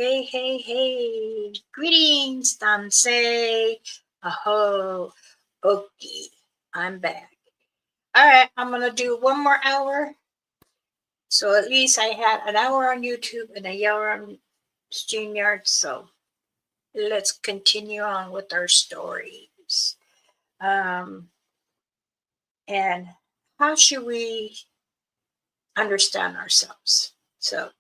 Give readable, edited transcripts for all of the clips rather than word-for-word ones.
Hey, hey, hey. Greetings, Tansei. Aho. Okay, I'm back. All right, I'm going to do one more hour. So at least I had an hour on YouTube and an hour on StreamYard. So let's continue on with our stories. And how should we understand ourselves? So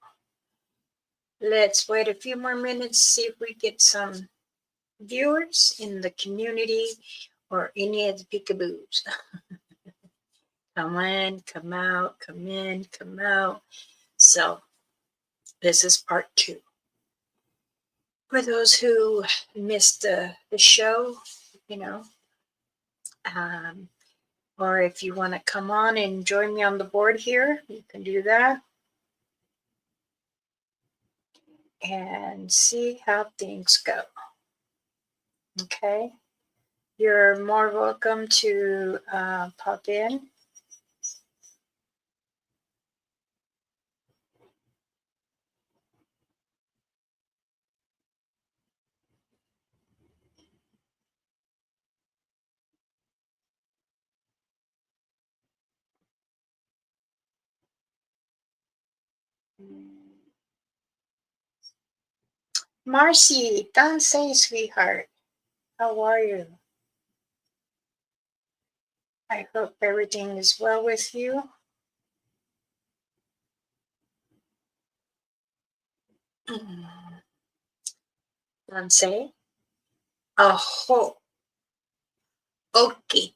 let's wait a few more minutes, see if we get some viewers in the community or any of the peekaboos. Come in, come out, come in, come out. So this is part 2. For those who missed the show, you know, um, or if you want to come on and join me on the board here, you can do that and see how things go. Okay, you're more welcome to pop in. Marcy, don't say sweetheart. How are you? I hope everything is well with you. Say, aho, okay,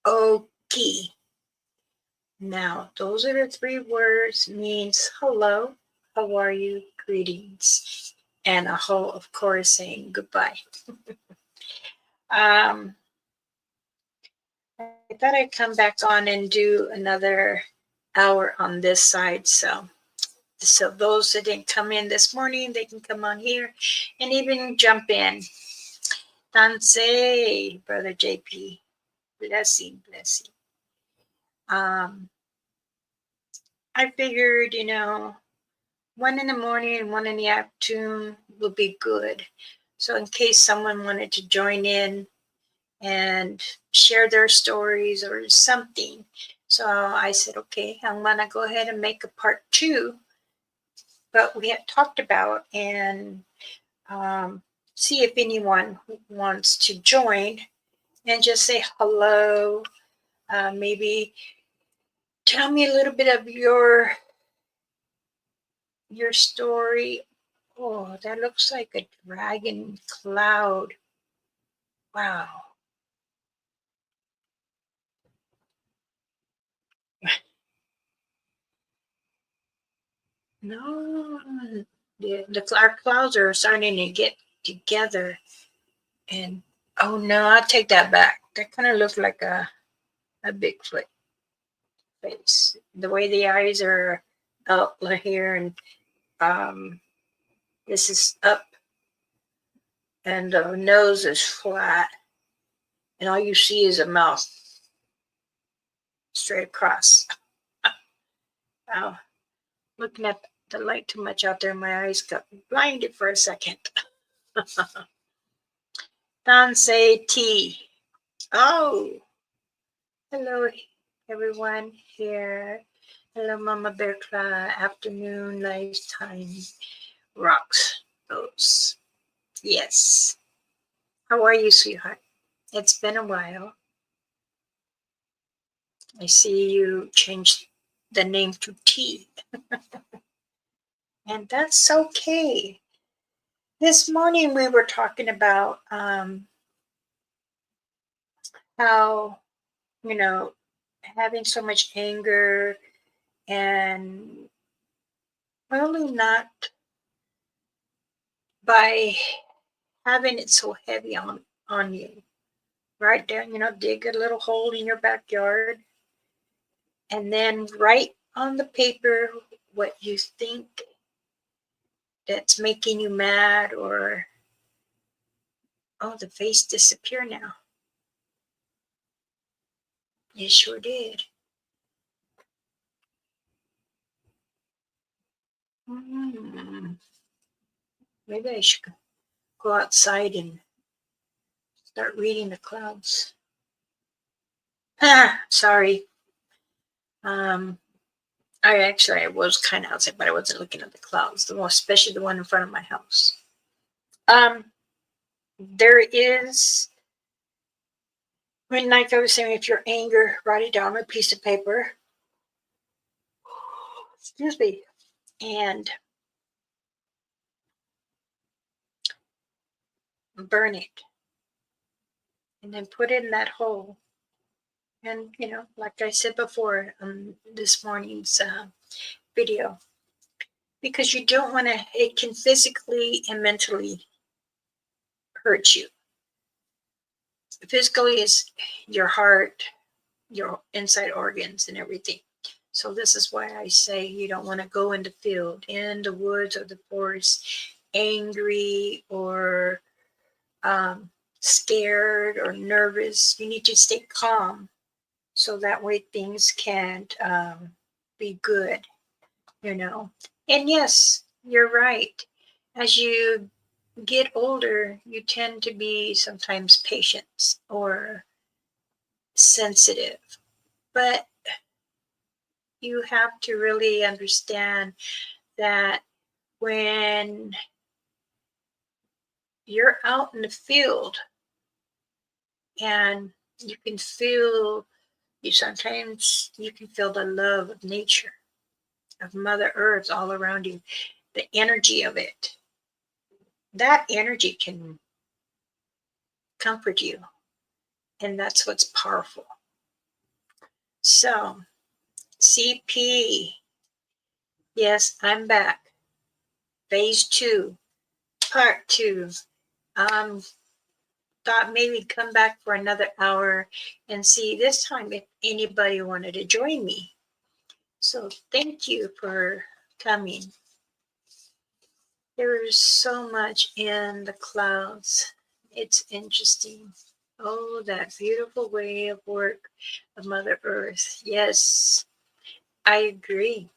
okay. Now, those are the 3 words means hello, how are you, greetings. And aho, of course, saying goodbye. I thought I'd come back on and do another hour on this side. So those that didn't come in this morning, they can come on here and even jump in. Tansei, Brother JP. Blessing, blessing. I figured, one in the morning and one in the afternoon will be good. So in case someone wanted to join in and share their stories or something. So I said, okay, I'm gonna go ahead and make a part 2, but we had talked about and see if anyone wants to join and just say hello. Maybe tell me a little bit of your story. Oh, that looks like a dragon cloud. Wow. No, our clouds are starting to get together. And oh no, I'll take that back. That kind of looks like a Bigfoot face. The way the eyes are up here and um, this is up and the nose is flat. And all you see is a mouth straight across. Wow. Looking at the light too much out there, my eyes got blinded for a second. Dansei T. Oh, hello everyone here. Hello, Mama Bear Claw. Afternoon, lifetime rocks. Those. Yes. How are you, sweetheart? It's been a while. I see you changed the name to T. And that's okay. This morning we were talking about how, having so much anger and really not by having it so heavy on you. Right down, dig a little hole in your backyard and then write on the paper what you think that's making you mad or oh, the face disappeared now. It sure did. Maybe I should go outside and start reading the clouds. Sorry. I was kind of outside, but I wasn't looking at the clouds, especially the one in front of my house. There is, like I was saying, if you're angry, write it down on a piece of paper. Excuse me. And burn it. And then put it in that hole. And, like I said before this morning's video, because you don't want to, it can physically and mentally hurt you. Physically is your heart, your inside organs and everything. So this is why I say you don't want to go in the field, in the woods or the forest, angry or scared or nervous. You need to stay calm so that way things can be good, And yes, you're right. As you get older, you tend to be sometimes patient or sensitive. But you have to really understand that when you're out in the field and you can feel, sometimes you can feel the love of nature, of Mother Earth all around you, the energy of it. That energy can comfort you, and that's what's powerful. So, CP, yes, I'm back. Phase 2, part 2. Thought maybe come back for another hour and see this time if anybody wanted to join me. So thank you for coming. There is so much in the clouds. It's interesting. Oh, that beautiful way of work of Mother Earth. Yes, I agree.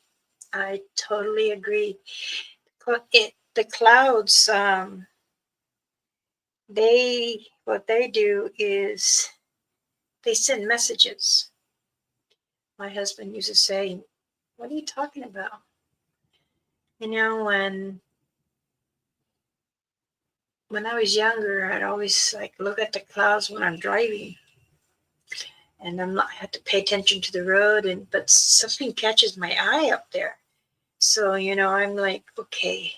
I totally agree. The clouds, what they do is they send messages. My husband used to say, "What are you talking about?" When I was younger, I'd always look at the clouds when I'm driving, and I had to pay attention to the road, but something catches my eye up there. So I'm like, okay,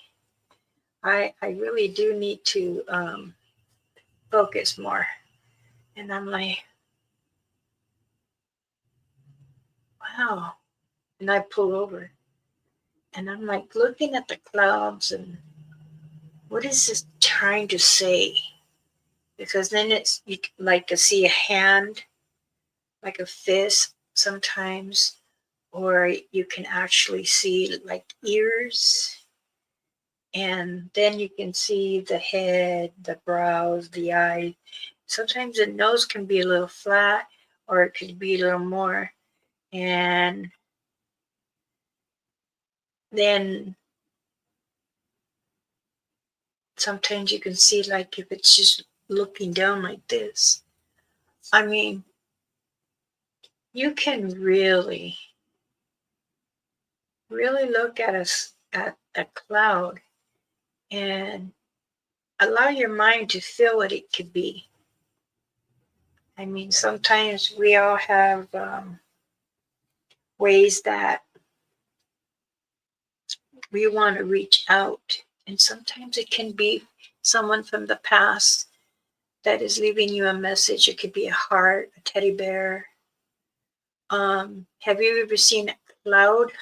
I really do need to focus more. And I'm like, wow. And I pull over, and I'm like looking at the clouds, and what is this trying to say? Because then you like to see a hand, like a fist sometimes, or you can actually see like ears, and then you can see the head, the brows, the eye. Sometimes the nose can be a little flat, or it could be a little more. And then sometimes you can see like if it's just looking down like this. I mean, you can really, really look at a cloud and allow your mind to feel what it could be. I mean, sometimes we all have ways that we want to reach out, and sometimes it can be someone from the past that is leaving you a message. It could be a heart, a teddy bear. Have you ever seen a cloud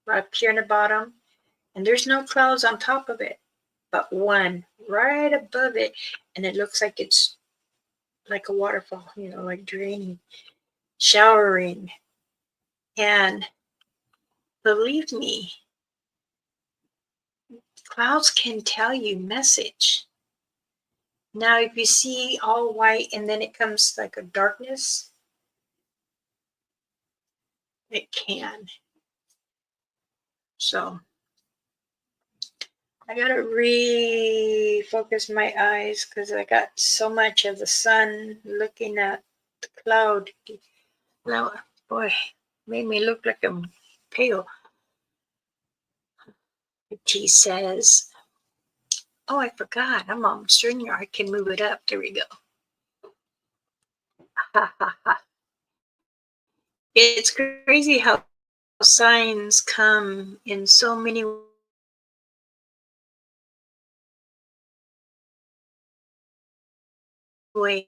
right here in the bottom, and there's no clouds on top of it, but one right above it, and it looks like it's like a waterfall, like draining, showering. And believe me, clouds can tell you message. Now, if you see all white and then it comes like a darkness, it can. So I gotta refocus my eyes because I got so much of the sun looking at the cloud. Now, boy, made me look like I'm pale. T says, oh, I forgot. I'm almost in here. I can move it up. There we go. Ha ha ha. It's crazy how signs come in so many ways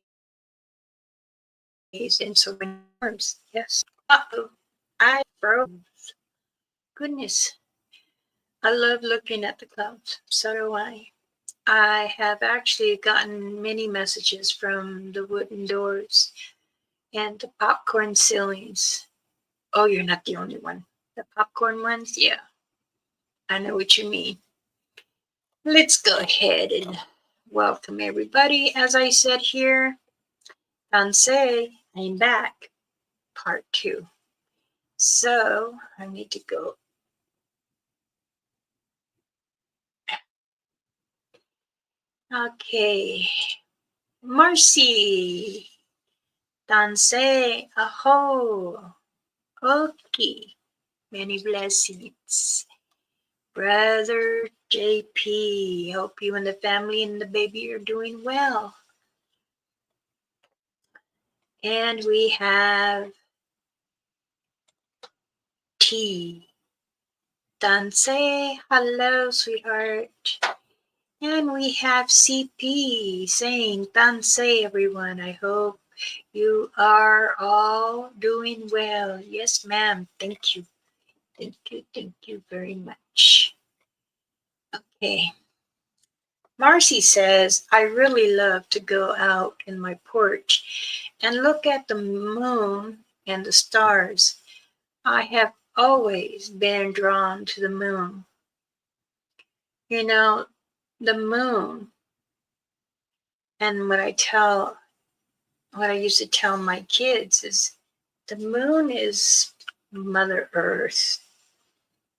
in so many forms. Yes. Uh-oh. I froze. Goodness. I love looking at the clouds. So do I. I have actually gotten many messages from the wooden doors and the popcorn ceilings. Oh, you're not the only one. The popcorn ones? Yeah, I know what you mean. Let's go ahead and welcome everybody. As I said here, Ansei, I'm back, part 2. So I need to go. Okay. Marcy, Tansei, aho, okay. Many blessings. Brother JP, hope you and the family and the baby are doing well. And we have T. Tansei, hello, sweetheart. And we have CP saying, Tansei, everyone. I hope you are all doing well. Yes, ma'am. Thank you. Thank you very much. Okay. Marcy says, I really love to go out in my porch and look at the moon and the stars. I have always been drawn to the moon. You know, the moon, and what I used to tell my kids is the moon is Mother Earth.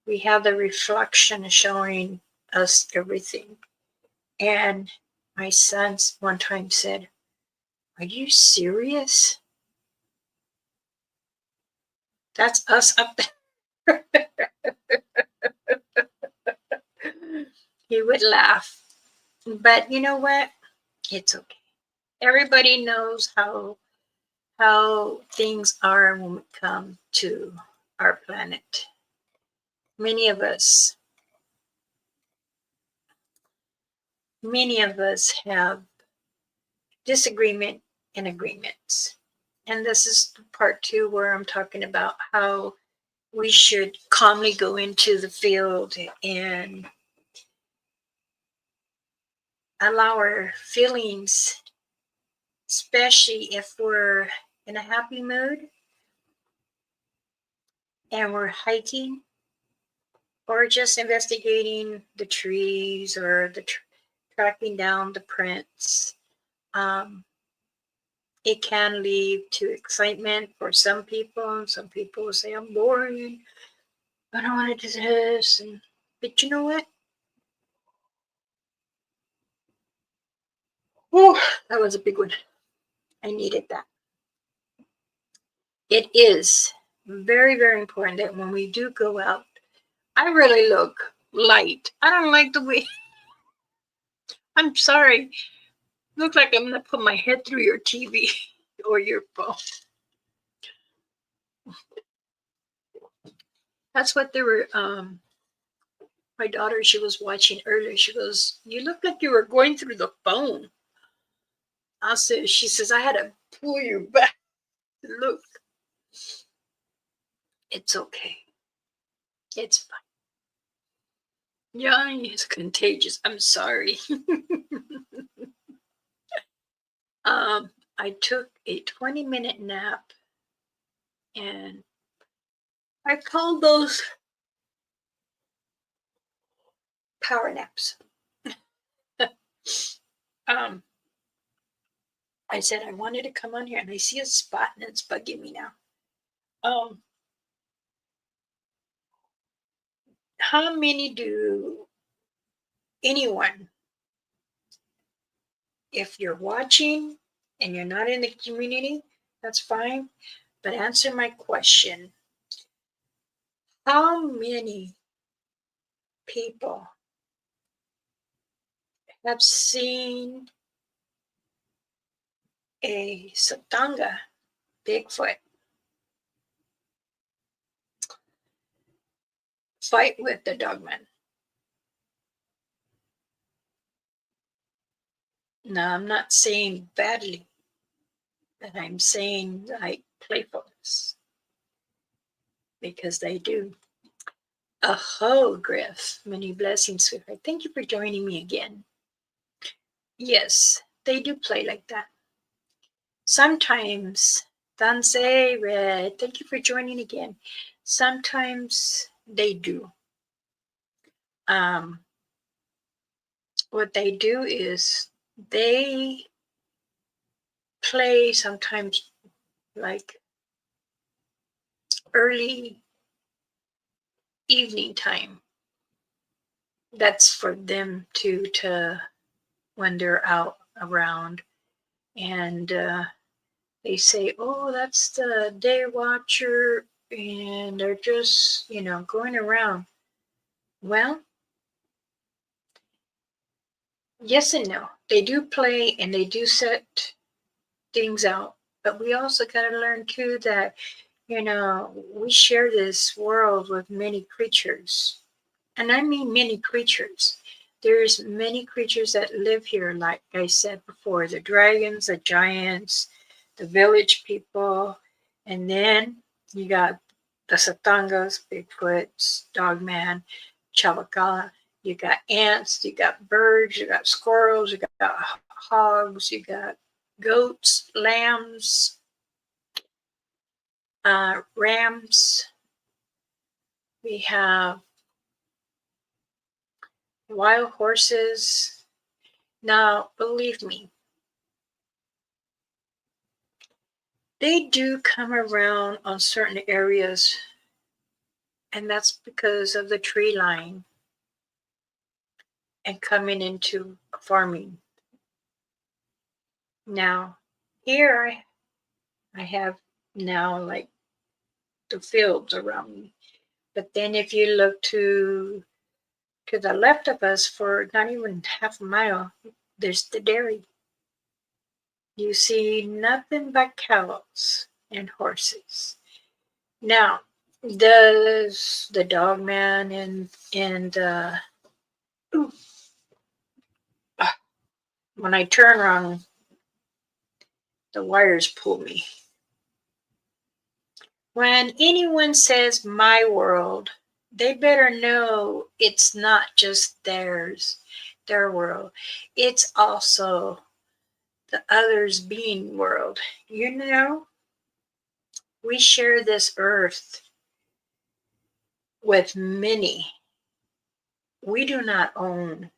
We have the reflection showing us everything. And my son one time said, are you serious? That's us up there. He would laugh. But you know what? It's okay. Everybody knows how things are when we come to our planet. Many of us have disagreement and agreements. And this is part 2 where I'm talking about how we should calmly go into the field and allow our feelings, especially if we're in a happy mood and we're hiking or just investigating the trees or tracking down the prints. It can lead to excitement for some people. Some people will say, I'm boring. I don't want to do this. But you know what? Whew, that was a big one. I needed that. It is very, very important that when we do go out, I really look light. I don't like the way, I'm sorry, look like I'm going to put my head through your TV or your phone. That's what they were, my daughter, she was watching earlier. She goes, you look like you were going through the phone. She says, I had to pull you back. Look, it's okay. It's fine. Yeah, it's contagious. I'm sorry. I took a 20-minute nap and I called those power naps. um, I said I wanted to come on here and I see a spot and it's bugging me now. How many do anyone, if you're watching and you're not in the community, that's fine. But answer my question. How many people have seen a Satanga Bigfoot fight with the dogman? Now, I'm not saying badly, but I'm saying like playfulness, because they do. Aho, Griff. Many blessings, sweetheart. Thank you for joining me again. Yes, they do play like that. Sometimes, Danse Red, thank you for joining again. Sometimes they do. What they do is they play sometimes like early evening time. That's for them to when they're out around, and they say, oh, that's the day watcher, and they're just, going around. Well, yes and no. They do play and they do set things out, but we also got to learn too that, we share this world with many creatures. And I mean many creatures. There's many creatures that live here, like I said before, the dragons, the giants, the village people, and then you got the Satangas, Bigfoots, Dogman, Chavacala. You got ants, you got birds, you got squirrels, you got hogs, you got goats, lambs, rams. We have wild horses. Now, believe me, they do come around on certain areas, and that's because of the tree line and coming into farming. Now, here I have now like the fields around me. But then if you look to the left of us for not even half a mile, there's the dairy. You see nothing but cows and horses. Now, does the dog man and when I turn wrong, the wires pull me. When anyone says my world, they better know it's not just theirs, their world. It's also the others being world. We share this earth with many. We do not own.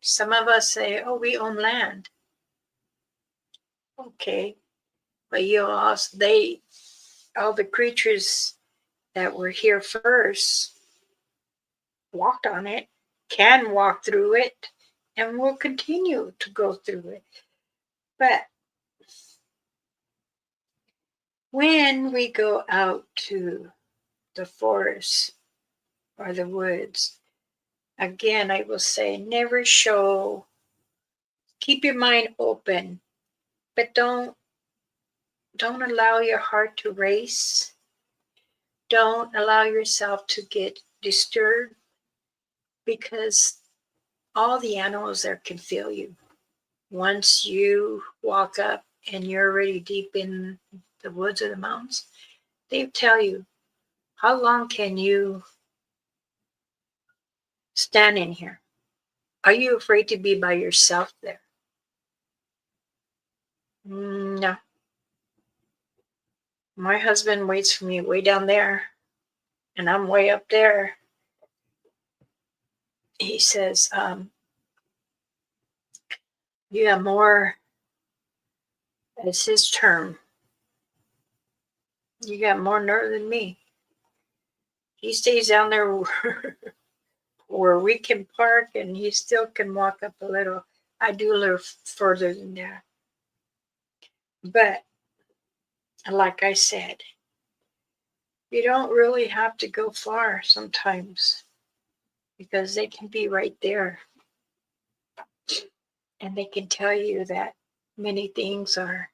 Some of us say, oh, we own land. Okay. But all the creatures that were here first walked on it, can walk through it, and will continue to go through it. But when we go out to the forest or the woods, again, I will say, never show, keep your mind open, but don't allow your heart to race. Don't allow yourself to get disturbed, because all the animals there can feel you. Once you walk up and you're already deep in the woods or the mountains, they tell you, how long can you stand in here? Are you afraid to be by yourself there? No. My husband waits for me way down there, and I'm way up there. He says, you have more, it's his term, you got more nerve than me. He stays down there where we can park and he still can walk up a little. I do a little further than that. But like I said, you don't really have to go far sometimes because they can be right there and they can tell you that many things are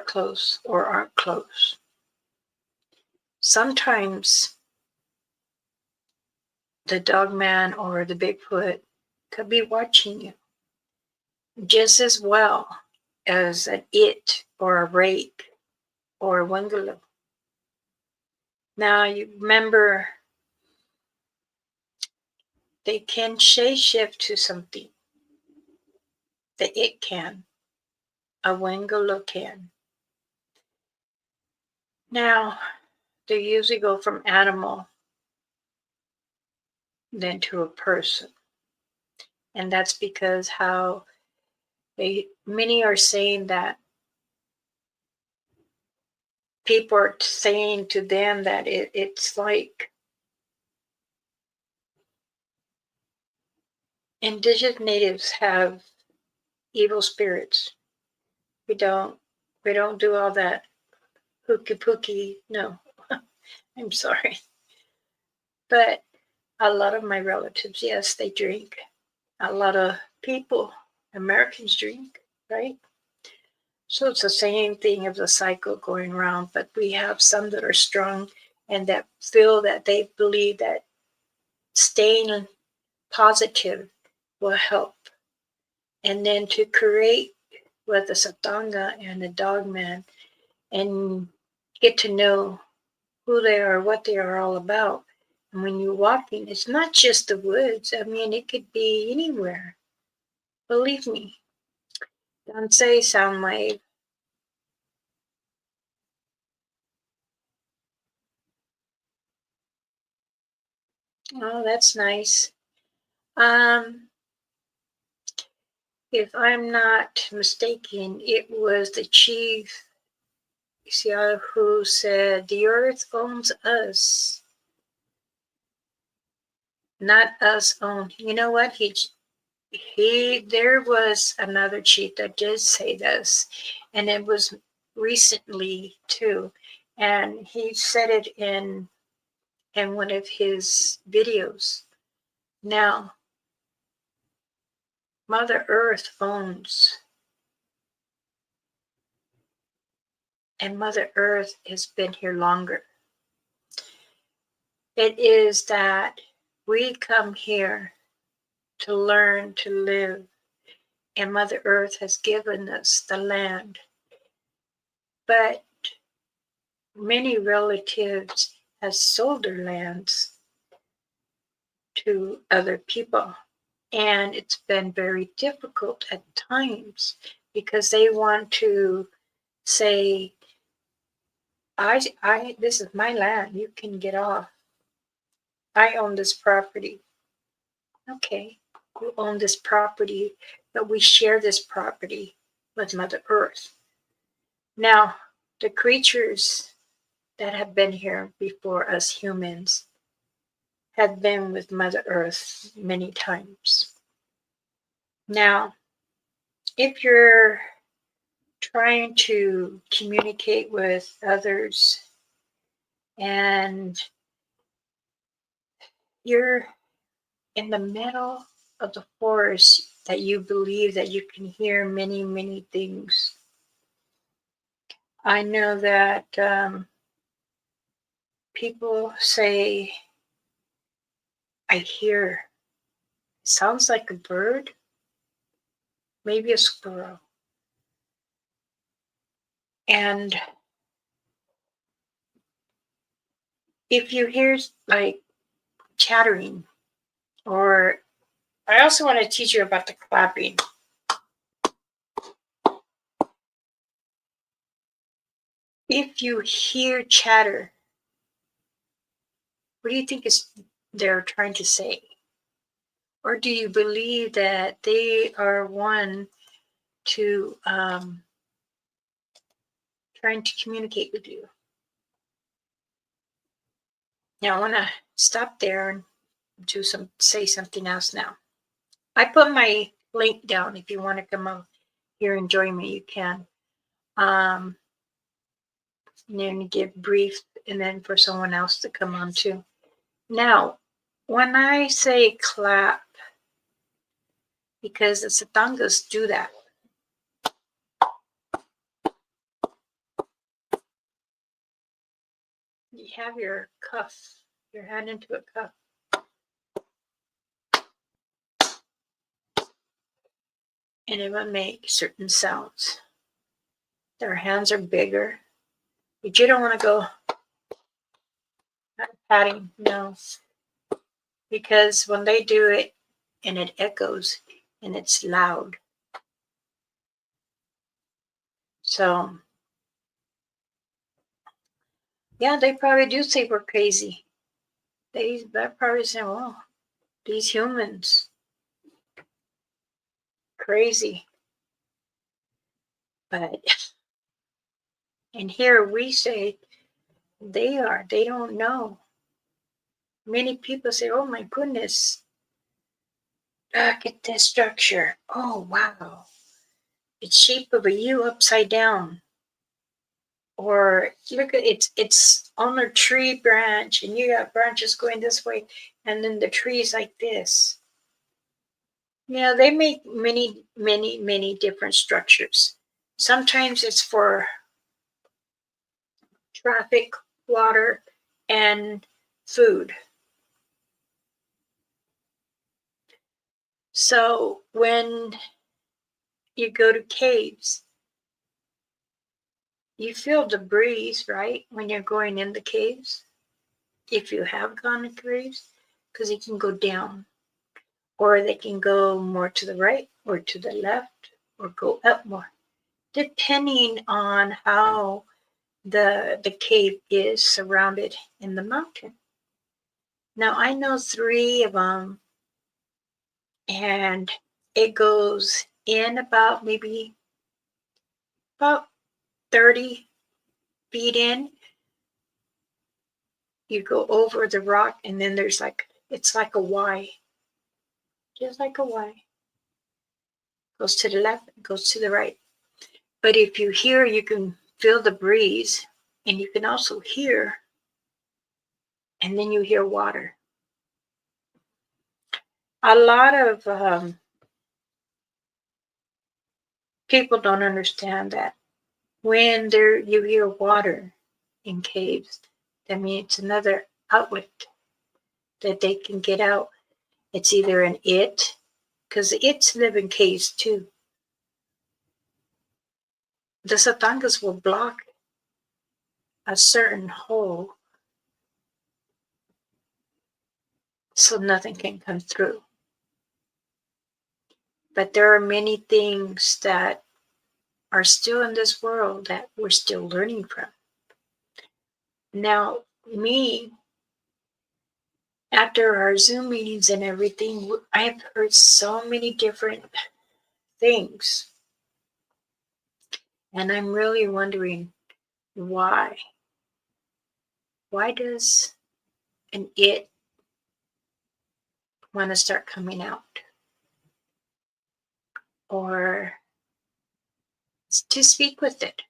close or aren't close. Sometimes the dog man or the Bigfoot could be watching you just as well as an it or a rake or a wingalo. Now you remember they can shape to something. The it can. A wingalo can. Now they usually go from animal then to a person. And that's because how many are saying that people are saying to them that it's like indigenous natives have evil spirits. We don't do all that hooky pooky. No, I'm sorry. But a lot of my relatives, yes, they drink. A lot of people, Americans drink, right? So it's the same thing of the cycle going around, but we have some that are strong and that feel that they believe that staying positive will help. And then to create with the Satanga and the Dogman and get to know who they are, what they are all about. And when you're walking, it's not just the woods. I mean, it could be anywhere. Believe me. Don't say sound wave. Oh, that's nice. If I'm not mistaken, it was the chief who said, "The earth owns us, not us own." You know what? There was another chief that did say this, and it was recently too, and he said it in one of his videos. Now, Mother Earth owns, and Mother Earth has been here longer. It is that we come here to learn to live, and Mother Earth has given us the land. But many relatives have sold their lands to other people, and it's been very difficult at times because they want to say, I this is my land, you can get off. I own this property. Okay, you own this property, but we share this property with Mother Earth. Now, the creatures that have been here before us humans have been with Mother Earth many times. Now, if you're trying to communicate with others and you're in the middle of the forest that you believe that you can hear many, many things. I know that people say, I hear, sounds like a bird, maybe a squirrel. And if you hear like chattering, or I also want to teach you about the clapping. If you hear chatter, what do you think is they're trying to say? Or do you believe that they are one to trying to communicate with you? Now I want to stop there say something else now. I put my link down. If you want to come up here and join me, you can. And then give brief, and then for someone else to come on too. Now, when I say clap, because the Satangas do that. You have your cuff, your hand into a cuff. And it will make certain sounds. Their hands are bigger, but you don't want to go patting, no. Because when they do it and it echoes and it's loud. So, yeah, they probably do say we're crazy. They're probably saying, well, these humans, crazy. But, and here we say they don't know. Many people say, oh my goodness, look at this structure. Oh, wow. It's shape of a U upside down. Or look at it's on a tree branch and you got branches going this way and then the trees like this. Yeah, they make many different structures. Sometimes it's for traffic, water, and food. So when you go to caves, you feel the breeze, right? When you're going in the caves, if you have gone to caves, because you can go down, or they can go more to the right or to the left, or go up more, depending on how the cave is surrounded in the mountain. Now I know 3 of them, and it goes in about maybe about 30 feet in. You go over the rock, and then there's it's like a Y, just like a Y. Goes to the left, goes to the right. But if you hear, you can feel the breeze, and you can also hear, and then you hear water. A lot of people don't understand that when you hear water in caves, that means it's another outlet that they can get out. It's either an it, because it's live in caves too. The Satangas will block a certain hole so nothing can come through. But there are many things that are still in this world that we're still learning from. Now, after our Zoom meetings and everything, I've heard so many different things. And I'm really wondering why. Why does an it want to start coming out? Or to speak with it,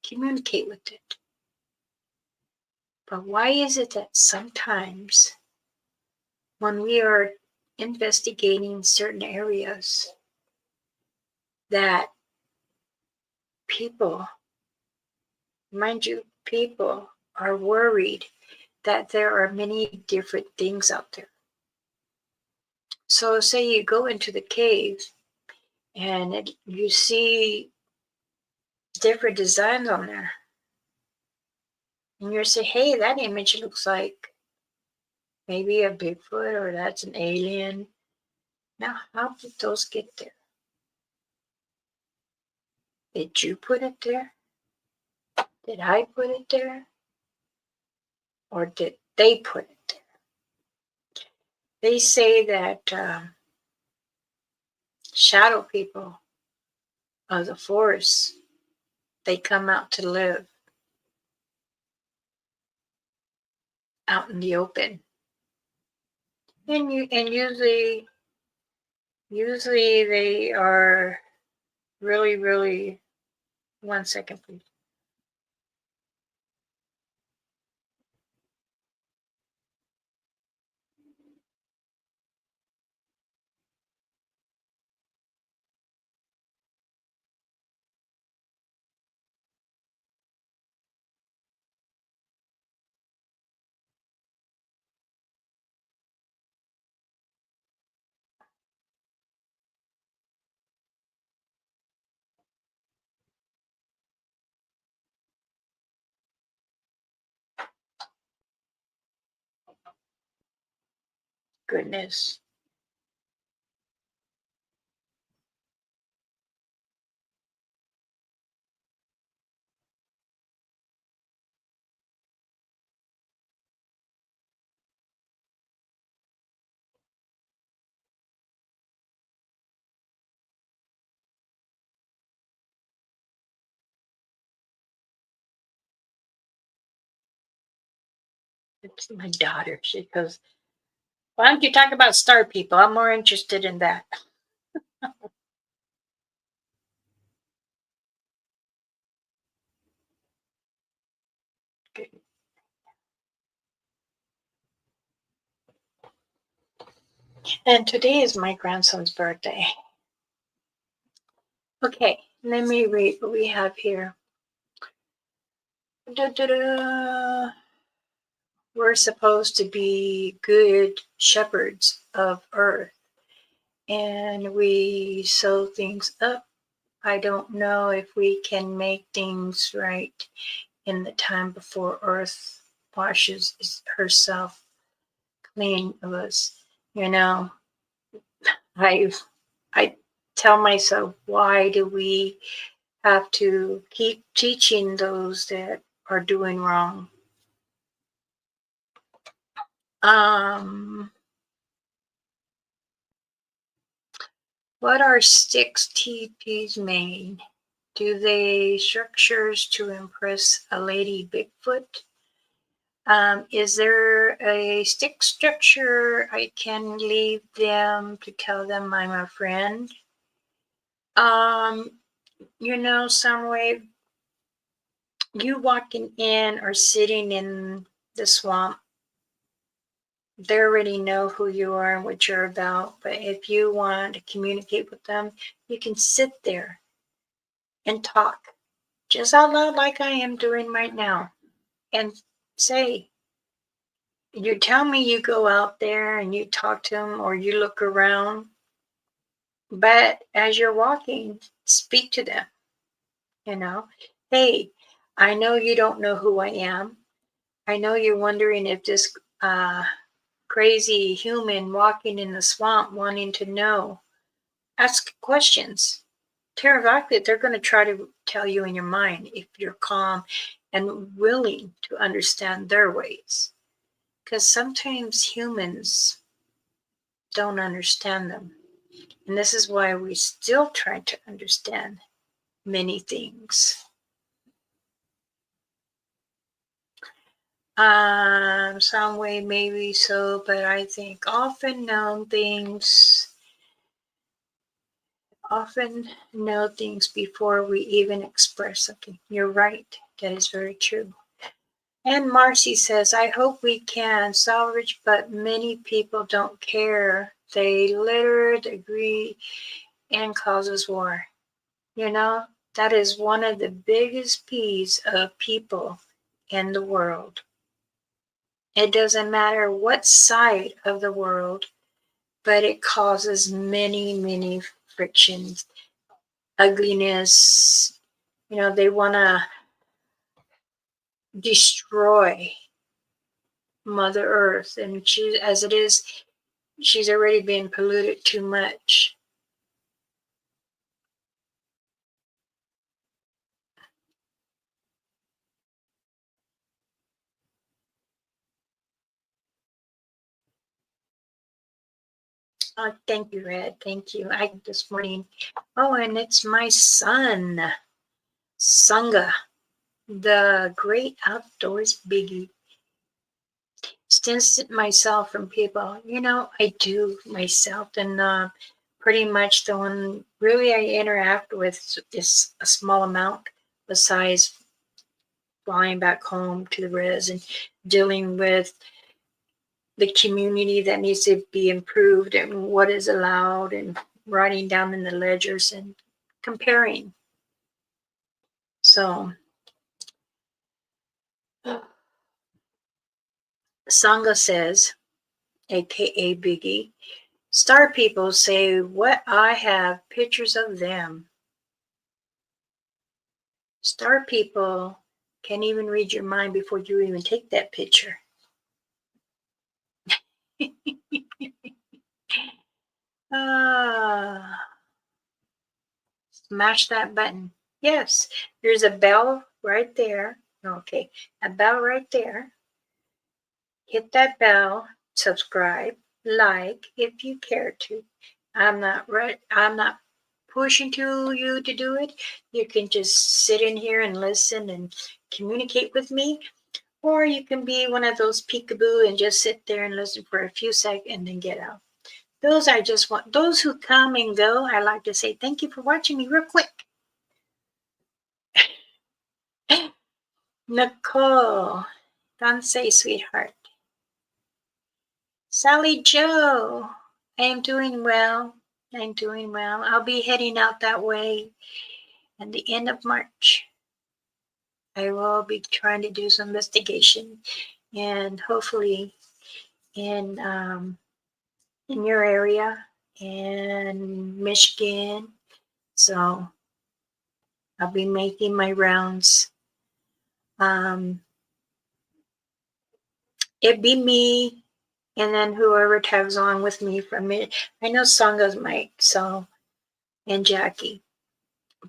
communicate with it. But why is it that sometimes when we are investigating certain areas that people, mind you, people are worried that there are many different things out there. So say you go into the cave and you see different designs on there. And you say, hey, that image looks like maybe a Bigfoot, or that's an alien. Now, how did those get there? Did you put it there? Did I put it there? Or did they put it there? They say that shadow people of the forest, they come out to live out in the open. And usually they are really, really. 1 second, please. Goodness. It's my daughter. She goes, "Why don't you talk about star people? I'm more interested in that." Okay. And today is my grandson's birthday. Okay, let me read what we have here. Da-da-da. We're supposed to be good shepherds of earth, and we sew things up. I don't know if we can make things right in the time before earth washes herself clean of us. You know, I I tell myself, why do we have to keep teaching those that are doing wrong? Um, what are sticks TPs made? Do they structures to impress a lady Bigfoot? Is there a stick structure I can leave them to tell them I'm a friend? Um, some way you walking in or sitting in the swamp, they already know who you are and what you're about. But if you want to communicate with them, you can sit there and talk just out loud like I am doing right now and say, you tell me you go out there and you talk to them or you look around, but as you're walking, speak to them, you know. Hey, I know you don't know who I am. I know you're wondering if this crazy human walking in the swamp wanting to know. Ask questions. Theoretically, they're going to try to tell you in your mind if you're calm and willing to understand their ways. Because sometimes humans don't understand them. And this is why we still try to understand many things. Some way maybe so, but I think often know things before we even express something. You're right. That is very true. And Marcy says, I hope we can salvage, but many people don't care. They litter, agree, and causes war. You know, that is one of the biggest peas of people in the world. It doesn't matter what side of the world, but it causes many, many frictions, ugliness. They want to destroy Mother Earth, and she, as it is, she's already been polluted too much. Oh, thank you, Red. Thank you. I this morning. Oh, and it's my son, Sangha, the great outdoors biggie. distance myself from people. I do myself, and pretty much the one really I interact with is a small amount, besides flying back home to the res and dealing with the community that needs to be improved and what is allowed, and writing down in the ledgers and comparing. So Sangha says, aka Biggie, star people say what I have pictures of them. Star people can't even read your mind before you even take that picture. Smash that button. Yes, there's a bell right there. Okay, a bell right there. Hit that bell, subscribe, like if you care to. I'm not pushing to you to do it. You can just sit in here and listen and communicate with me, or you can be one of those peekaboo and just sit there and listen for a few seconds and then get out. Those who come and go, I like to say thank you for watching me real quick. Nicole, don't say sweetheart. Sally Joe, I am doing well. I'm doing well. I'll be heading out that way at the end of March. I will be trying to do some investigation, and hopefully in your area and Michigan. So I'll be making my rounds. It'd be me, and then whoever tags on with me from it. I know Sanga's Mike, so, and Jackie,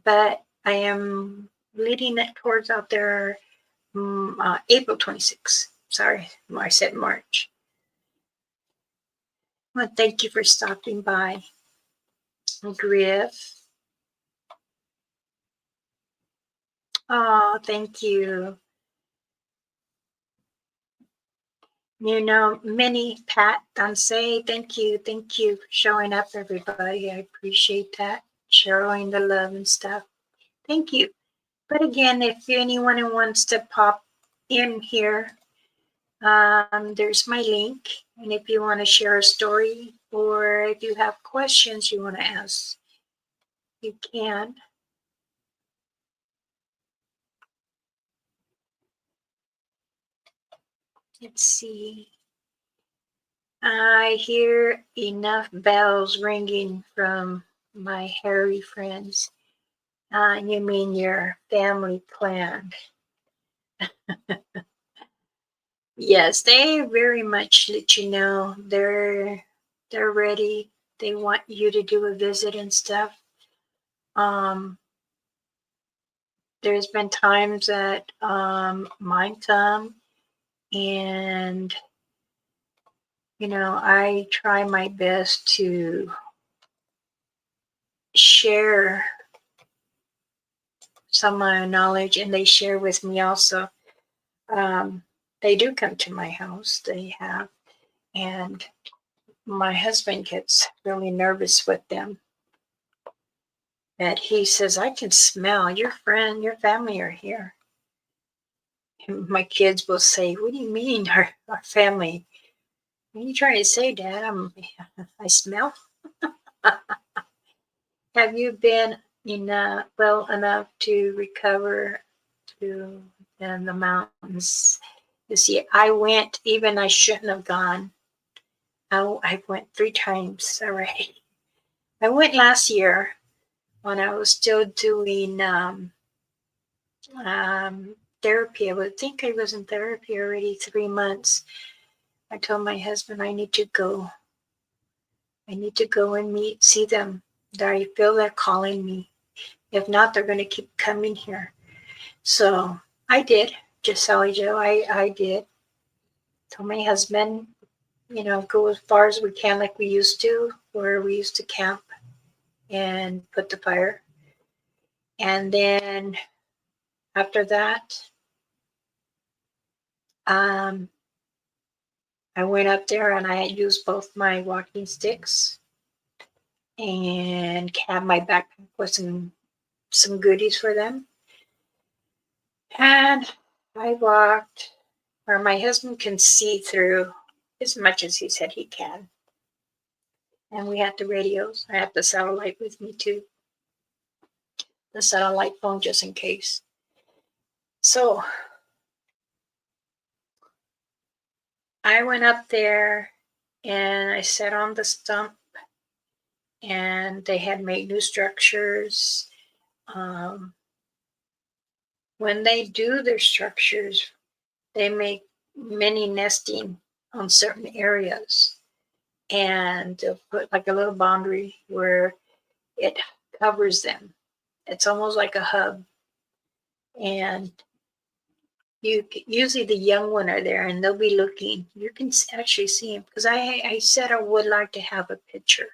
but I am leading it towards out there April 26th. Sorry, I said March. Well, thank you for stopping by. Griff. Oh, thank you. Many Pat Dansey, thank you for showing up, everybody. I appreciate that, showing the love and stuff. Thank you. But again, if anyone who wants to pop in here, there's my link. And if you want to share a story, or if you have questions you want to ask, you can. Let's see. I hear enough bells ringing from my hairy friends. You mean your family clan? Yes, they very much let you know they're ready. They want you to do a visit and stuff. There's been times that mine come, and I try my best to share some of my knowledge, and they share with me also. They do come to my house. They have, and my husband gets really nervous with them. That he says, I can smell your family are here. And my kids will say, what do you mean our family? What are you trying to say, Dad? I smell. Have you been well enough to recover to in the mountains? You see, I went, even I shouldn't have gone. I went 3 times already. I went last year when I was still doing therapy. I would think I was in therapy already 3 months. I told my husband I need to go. I need to go and see them. I feel they're calling me. If not, they're going to keep coming here. So I did. Just Sally Joe, I did. Told my husband, go as far as we can like we used to, where we used to camp and put the fire. And then after that, I went up there and I used both my walking sticks and had my backpack with some goodies for them. And I walked where my husband can see through as much as he said he can. And we had the radios. I have the satellite with me too. The satellite phone just in case. So I went up there and I sat on the stump, and they had made new structures. When they do their structures, they make mini nesting on certain areas, and they'll put like a little boundary where it covers them. It's almost like a hub, and you usually the young one are there, and they'll be looking. You can actually see them because I said I would like to have a picture,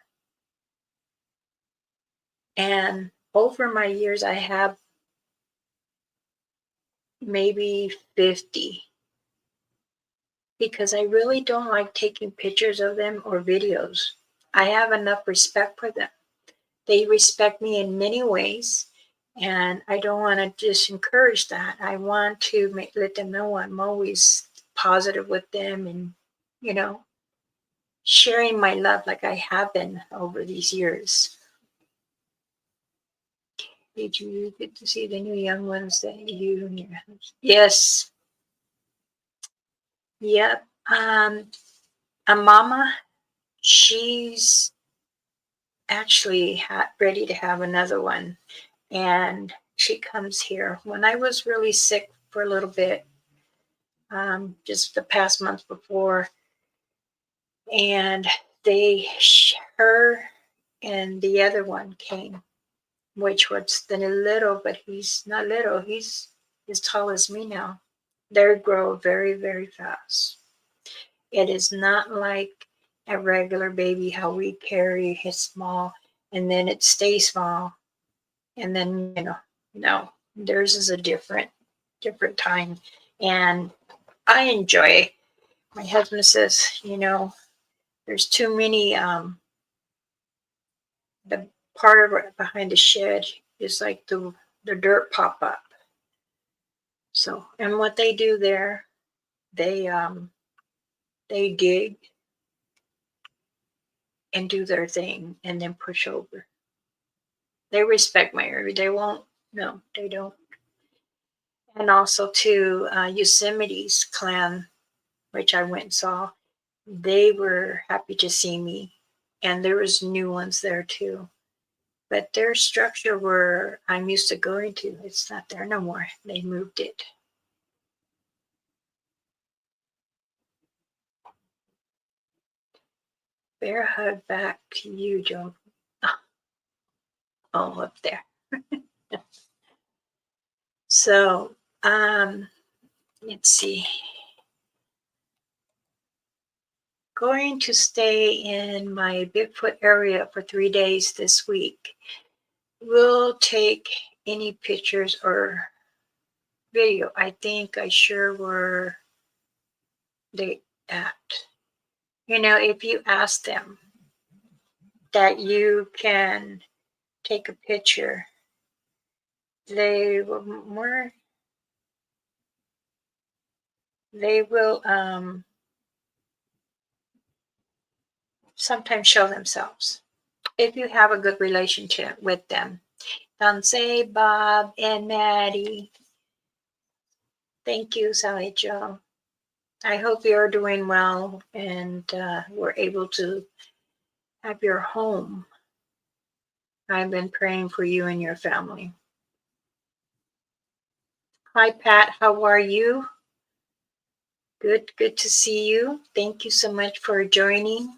and over my years I have maybe 50, because I really don't like taking pictures of them or videos. I have enough respect for them. They respect me in many ways, and I don't want to discourage that. I want to let them know I'm always positive with them, and, you know, sharing my love like I have been over these years. Did you get to see the new young ones that you and your house? Yes. Yep. A mama, she's actually ready to have another one, and she comes here. When I was really sick for a little bit, just the past month before, and her and the other one came, which was the little, but he's not little, he's as tall as me now. They grow very, very fast. It is not like a regular baby, how we carry his small and then it stays small, and then, no, theirs is a different time. And I enjoy, my husband says, there's too many, the part of behind the shed is like the dirt pop up. So, and what they do there, they dig and do their thing and then push over. They respect my area. They won't, no, they don't. And also to Yosemite's clan, which I went and saw, they were happy to see me. And there was new ones there too. But their structure where I'm used to going to, it's not there no more. They moved it. Bear hug back to you, Joe. Oh, up there. So, let's see. Going to stay in my Bigfoot area for 3 days this week. We'll take any pictures or video. I think I sure were they at. If you ask them that you can take a picture, they will sometimes show themselves if you have a good relationship with them. Say Bob and Maddie. Thank you, Sally Joe. I hope you're doing well and we're able to have your home. I've been praying for you and your family. Hi, Pat. How are you? Good to see you. Thank you so much for joining.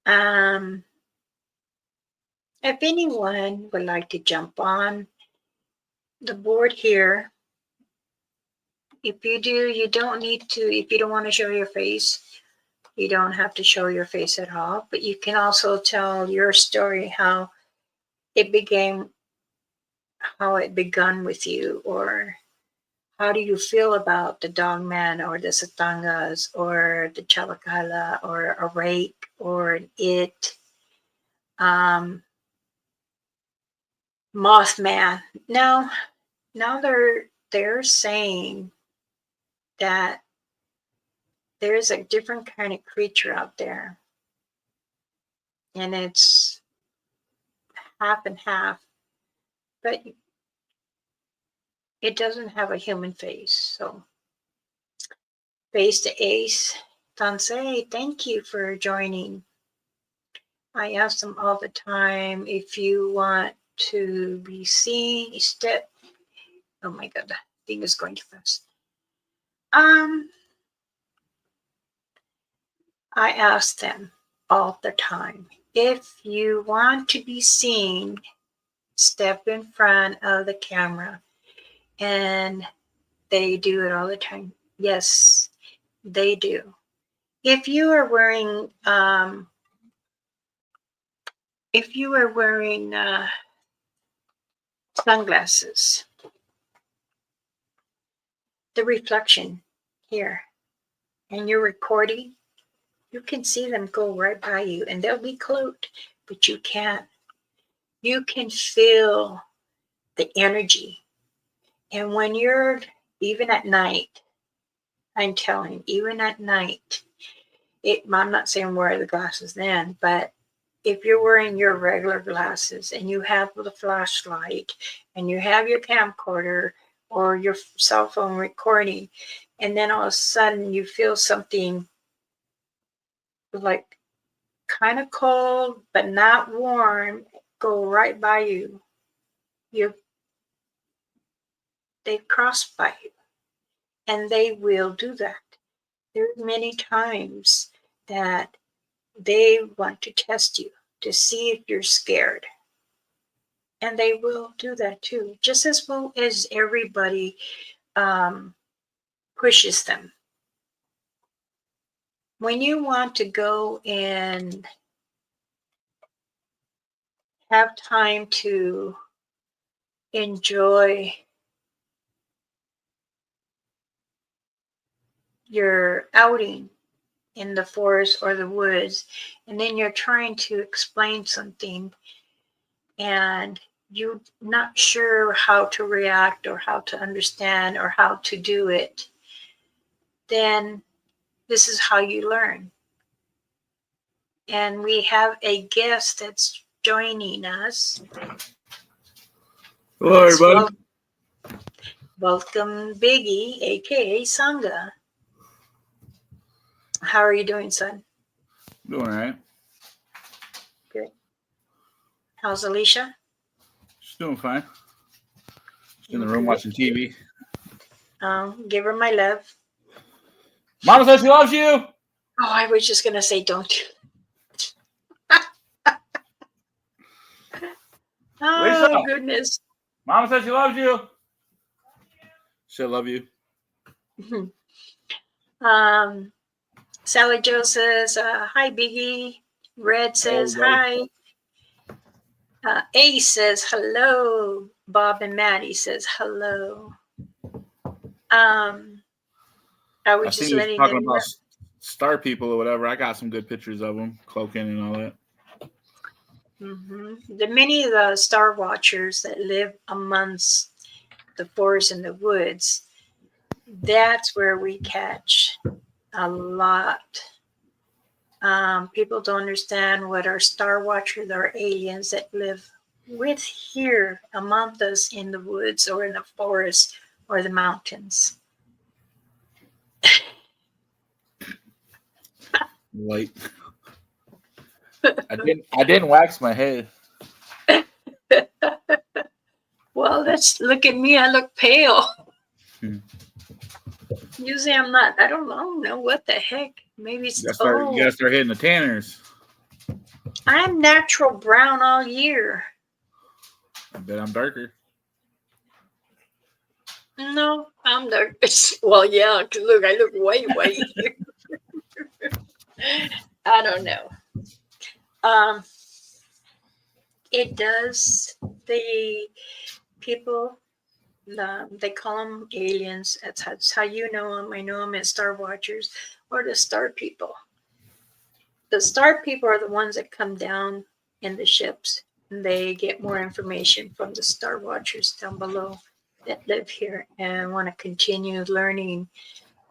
If anyone would like to jump on the board here, if you do, you don't need to, if you don't want to show your face, you don't have to show your face at all, but you can also tell your story, how it began with you, or How do you feel about the dogman or the satangas or the chalakala or a rake or an it, mothman? Now they're saying that there's a different kind of creature out there, and it's half and half, but it doesn't have a human face. So, face to ace, Tansei, thank you for joining. I ask them all the time, if you want to be seen, step. Oh my God, the thing is going too fast. I ask them all the time, if you want to be seen, step in front of the camera. And they do it all the time. Yes, they do. If you are wearing sunglasses, the reflection here, and you're recording, you can see them go right by you, and they'll be cloaked, but you can't. You can feel the energy. And when you're, even at night, I'm telling, even at night, I'm not saying wear the glasses then, but if you're wearing your regular glasses and you have the flashlight and you have your camcorder or your cell phone recording, and then all of a sudden you feel something like kind of cold but not warm go right by you, they cross by you, and they will do that. There's many times that they want to test you to see if you're scared. And they will do that too, just as well as everybody pushes them. When you want to go and have time to enjoy your outing in the forest or the woods, and then you're trying to explain something and you're not sure how to react or how to understand or how to do it, then this is how you learn. And we have a guest that's joining us. Hello, everybody. Welcome, Biggie, aka Sangha. How are you doing, son? Doing all right. Good. How's Alicia? She's doing fine. She's in the room watching TV. Give her my love. Mama says she loves you. Oh, I was just gonna say, don't you? Oh, Lisa. Goodness. Mama says she loves you. She'll love you. Sally Jo says, hi, Biggie. Red says, hi. Ace says, hello. Bob and Maddie says, hello. I was just letting them know. About star people or whatever. I got some good pictures of them cloaking and all that. The many of the star watchers that live amongst the forest and the woods, that's where we catch a lot. People don't understand what our star watchers are, aliens that live with here among us in the woods or in the forest or the mountains. Light. I didn't wax my head. Well, look at me. I look pale. Usually I'm not. I don't know what the heck. Maybe it's you gotta start hitting the tanners. I'm natural brown all year. I bet I'm darker. No, I'm dark. Well, yeah. Look, I look white. I don't know. It does. The people They call them aliens. That's how you know them. I know them as Star Watchers or the Star People. The Star People are the ones that come down in the ships, and they get more information from the Star Watchers down below that live here and want to continue learning.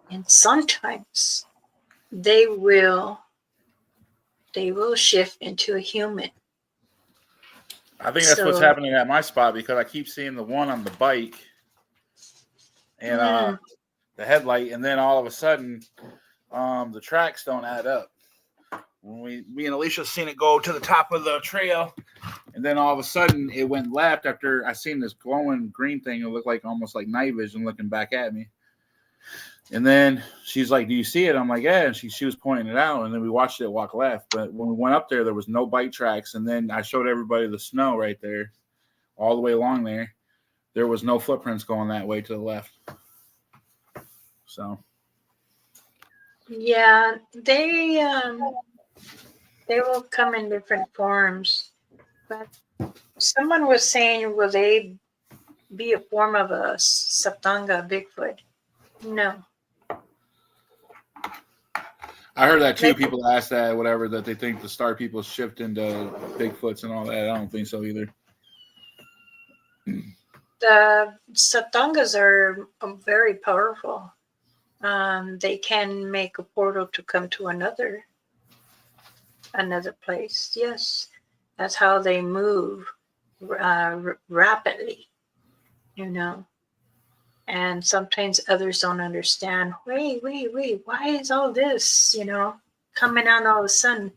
And sometimes they will shift into a human. I think that's what's So happening at my spot because I keep seeing the one on the bike and the headlight, and then all of a sudden, the tracks don't add up. When me and Alicia seen it go to the top of the trail, and then all of a sudden it went left after I seen this glowing green thing. It looked like almost like night vision looking back at me. And then she's like, "Do you see it?" I'm like, "Yeah." And she was pointing it out, and then we watched it walk left. But when we went up there was no bike tracks, and then I showed everybody the snow right there, all the way along there. There was no footprints going that way to the left. So yeah, they will come in different forms. But someone was saying, will they be a form of a Saptanga Bigfoot? No. I heard that too. People ask that, whatever, that they think the Star People shift into Bigfoots and all that. I don't think so either. The Saptangas are very powerful. They can make a portal to come to another place. Yes, that's how they move rapidly, you know. And sometimes others don't understand. Wait, why is all this, coming out all of a sudden?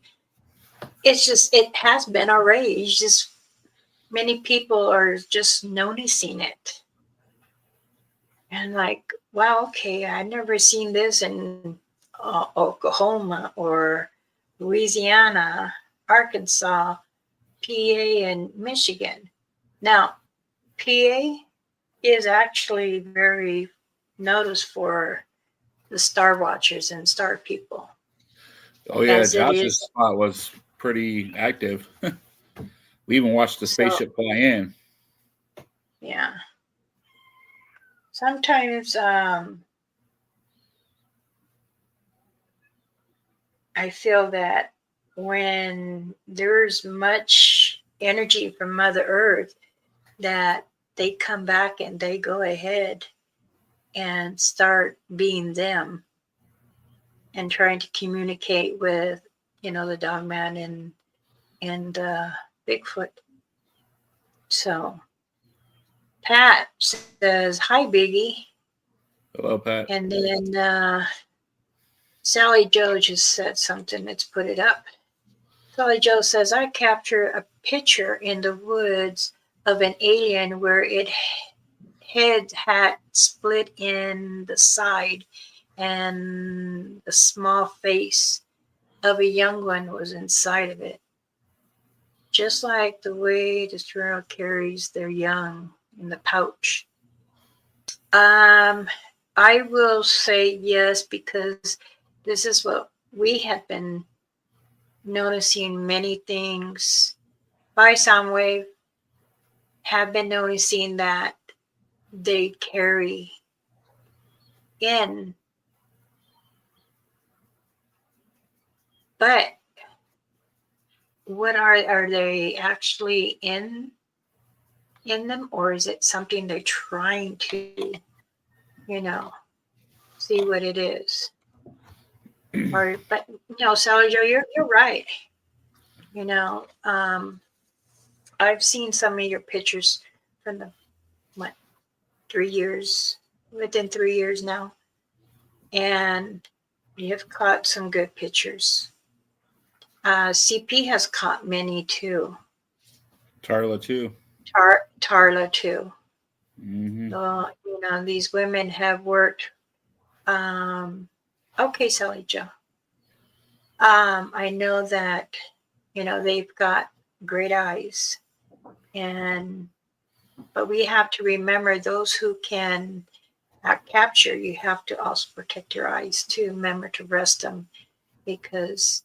It's just, it has been already. It's just many people are just noticing it. And like, wow, okay, I've never seen this in Oklahoma or Louisiana, Arkansas, PA, and Michigan. Now, PA is actually very noticed for the Star Watchers and Star People. Oh yeah, Josh's spot was pretty active. We even watched the spaceship fly in. Yeah. Sometimes I feel that when there's much energy from Mother Earth, that they come back and they go ahead and start being them and trying to communicate with, the Dogman and Bigfoot. So Pat says, "Hi, Biggie." Hello, Pat. And then Sally Joe just said something. Let's put it up. Sally Joe says, "I captured a picture in the woods of an alien where it head had split in the side and the small face of a young one was inside of it. Just like the way the squirrel carries their young in the pouch." I will say yes, because this is what we have been noticing. Many things by Soundwave have been noticing that they carry in, but what are they actually in them, or is it something they're trying to see what it is? But Sally Joe, you're right. I've seen some of your pictures from the 3 years, within 3 years now, and you've caught some good pictures. CP has caught many too. Tarla too. Tarla too. Mm-hmm. These women have worked. Okay, Sally Joe. I know that they've got great eyes, but we have to remember those who can capture. You have to also protect your eyes too. Remember to rest them, because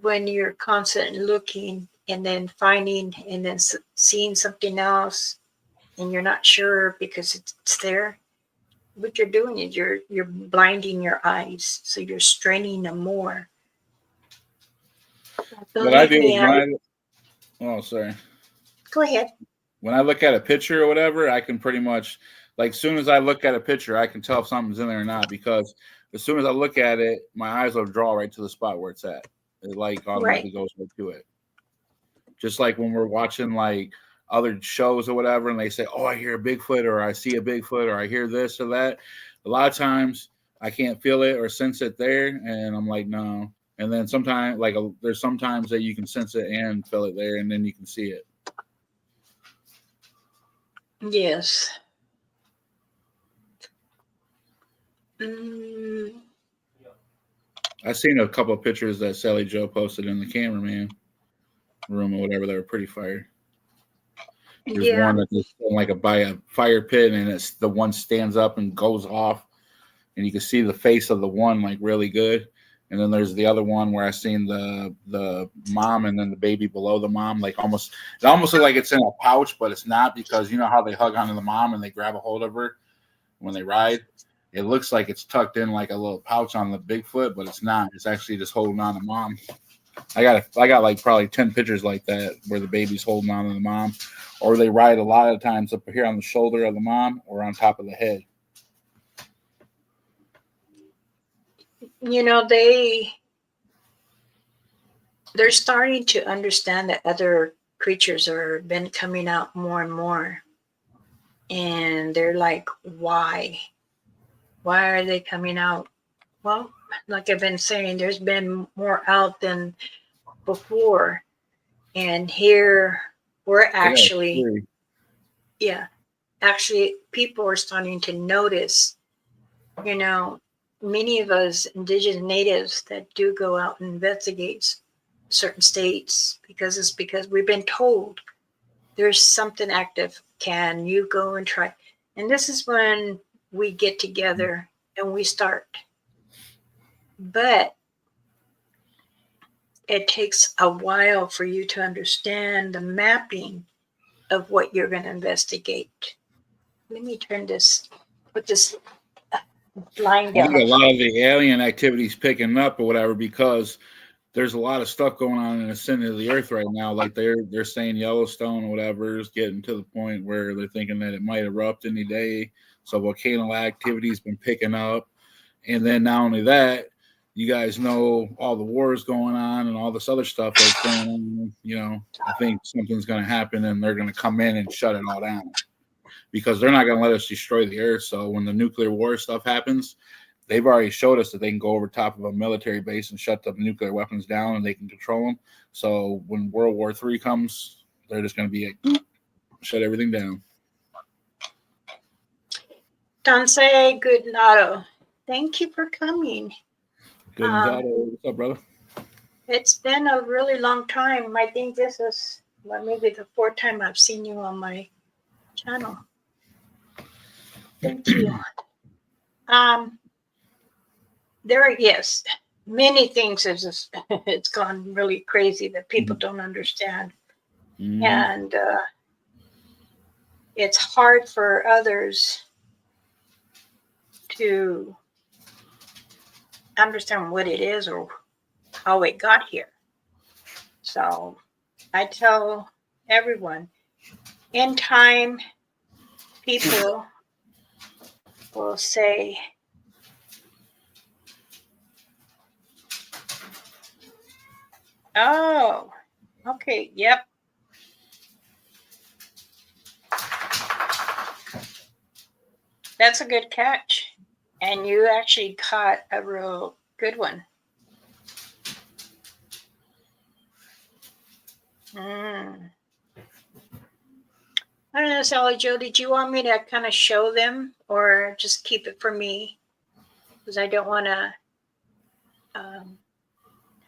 when you're constantly looking and then finding and then seeing something else, and you're not sure because it's there, what you're doing is you're blinding your eyes, so you're straining them more. What I Believe do me, is oh, sorry. go ahead. When I look at a picture or whatever, I can pretty much, like, as soon as I look at a picture, I can tell if something's in there or not, because as soon as I look at it, my eyes will draw right to the spot where it's at. It like automatically Right. goes right to it. Just like when we're watching like other shows or whatever, and they say, "Oh, I hear a Bigfoot," or "I see a Bigfoot," or "I hear this or that." A lot of times, I can't feel it or sense it there, and I'm like, "No." And then sometimes, like, there's sometimes that you can sense it and feel it there, and then you can see it. Yes. Mm, I seen a couple of pictures that Sally Joe posted in the cameraman room or whatever that were pretty fire. There's yeah. one that is like by a fire pit, and it's the one stands up and goes off, and you can see the face of the one like really good. And then there's the other one where I seen the mom and then the baby below the mom, like it almost looks like it's in a pouch, but it's not, because you know how they hug onto the mom and they grab a hold of her when they ride. It looks like it's tucked in like a little pouch on the Bigfoot, but it's not. It's actually just holding on to mom. I got like probably 10 pictures like that where the baby's holding on to the mom, or they ride a lot of times up here on the shoulder of the mom or on top of the head. You know, they're starting to understand that other creatures are been coming out more and more, and they're like, why are they coming out? Well, like I've been saying, there's been more out than before, and here we're actually, yeah, actually people are starting to notice, you know, many of us indigenous natives that do go out and investigate certain states, because we've been told there's something active. Can you go and try? And this is when we get together and we start. But it takes a while for you to understand the mapping of what you're going to investigate. Let me put this line I think down. a lot of the alien activities picking up or whatever, because there's a lot of stuff going on in the center of the earth right now. Like they're saying Yellowstone or whatever is getting to the point where they're thinking that it might erupt any day. So volcano activity's been picking up. And then not only that, you guys know all the wars going on and all this other stuff that's going on. You know, I think something's going to happen, and they're going to come in and shut it all down, because they're not going to let us destroy the earth. So when the nuclear war stuff happens, they've already showed us that they can go over top of a military base and shut the nuclear weapons down, and they can control them. So when World War III comes, they're just going to be like, shut everything down. Tansei Goodnato, thank you for coming. Good. What's up, brother? It's been a really long time. I think this is maybe the fourth time I've seen you on my channel. Thank you. There are, yes, many things it's gone really crazy that people don't understand. Mm-hmm. And it's hard for others to understand what it is or how it got here. So I tell everyone, in time, people will say, oh, okay, yep. That's a good catch. And you actually caught a real good one. I don't know, Sally Joe, did you want me to kind of show them or just keep it for me? Because I don't want to, how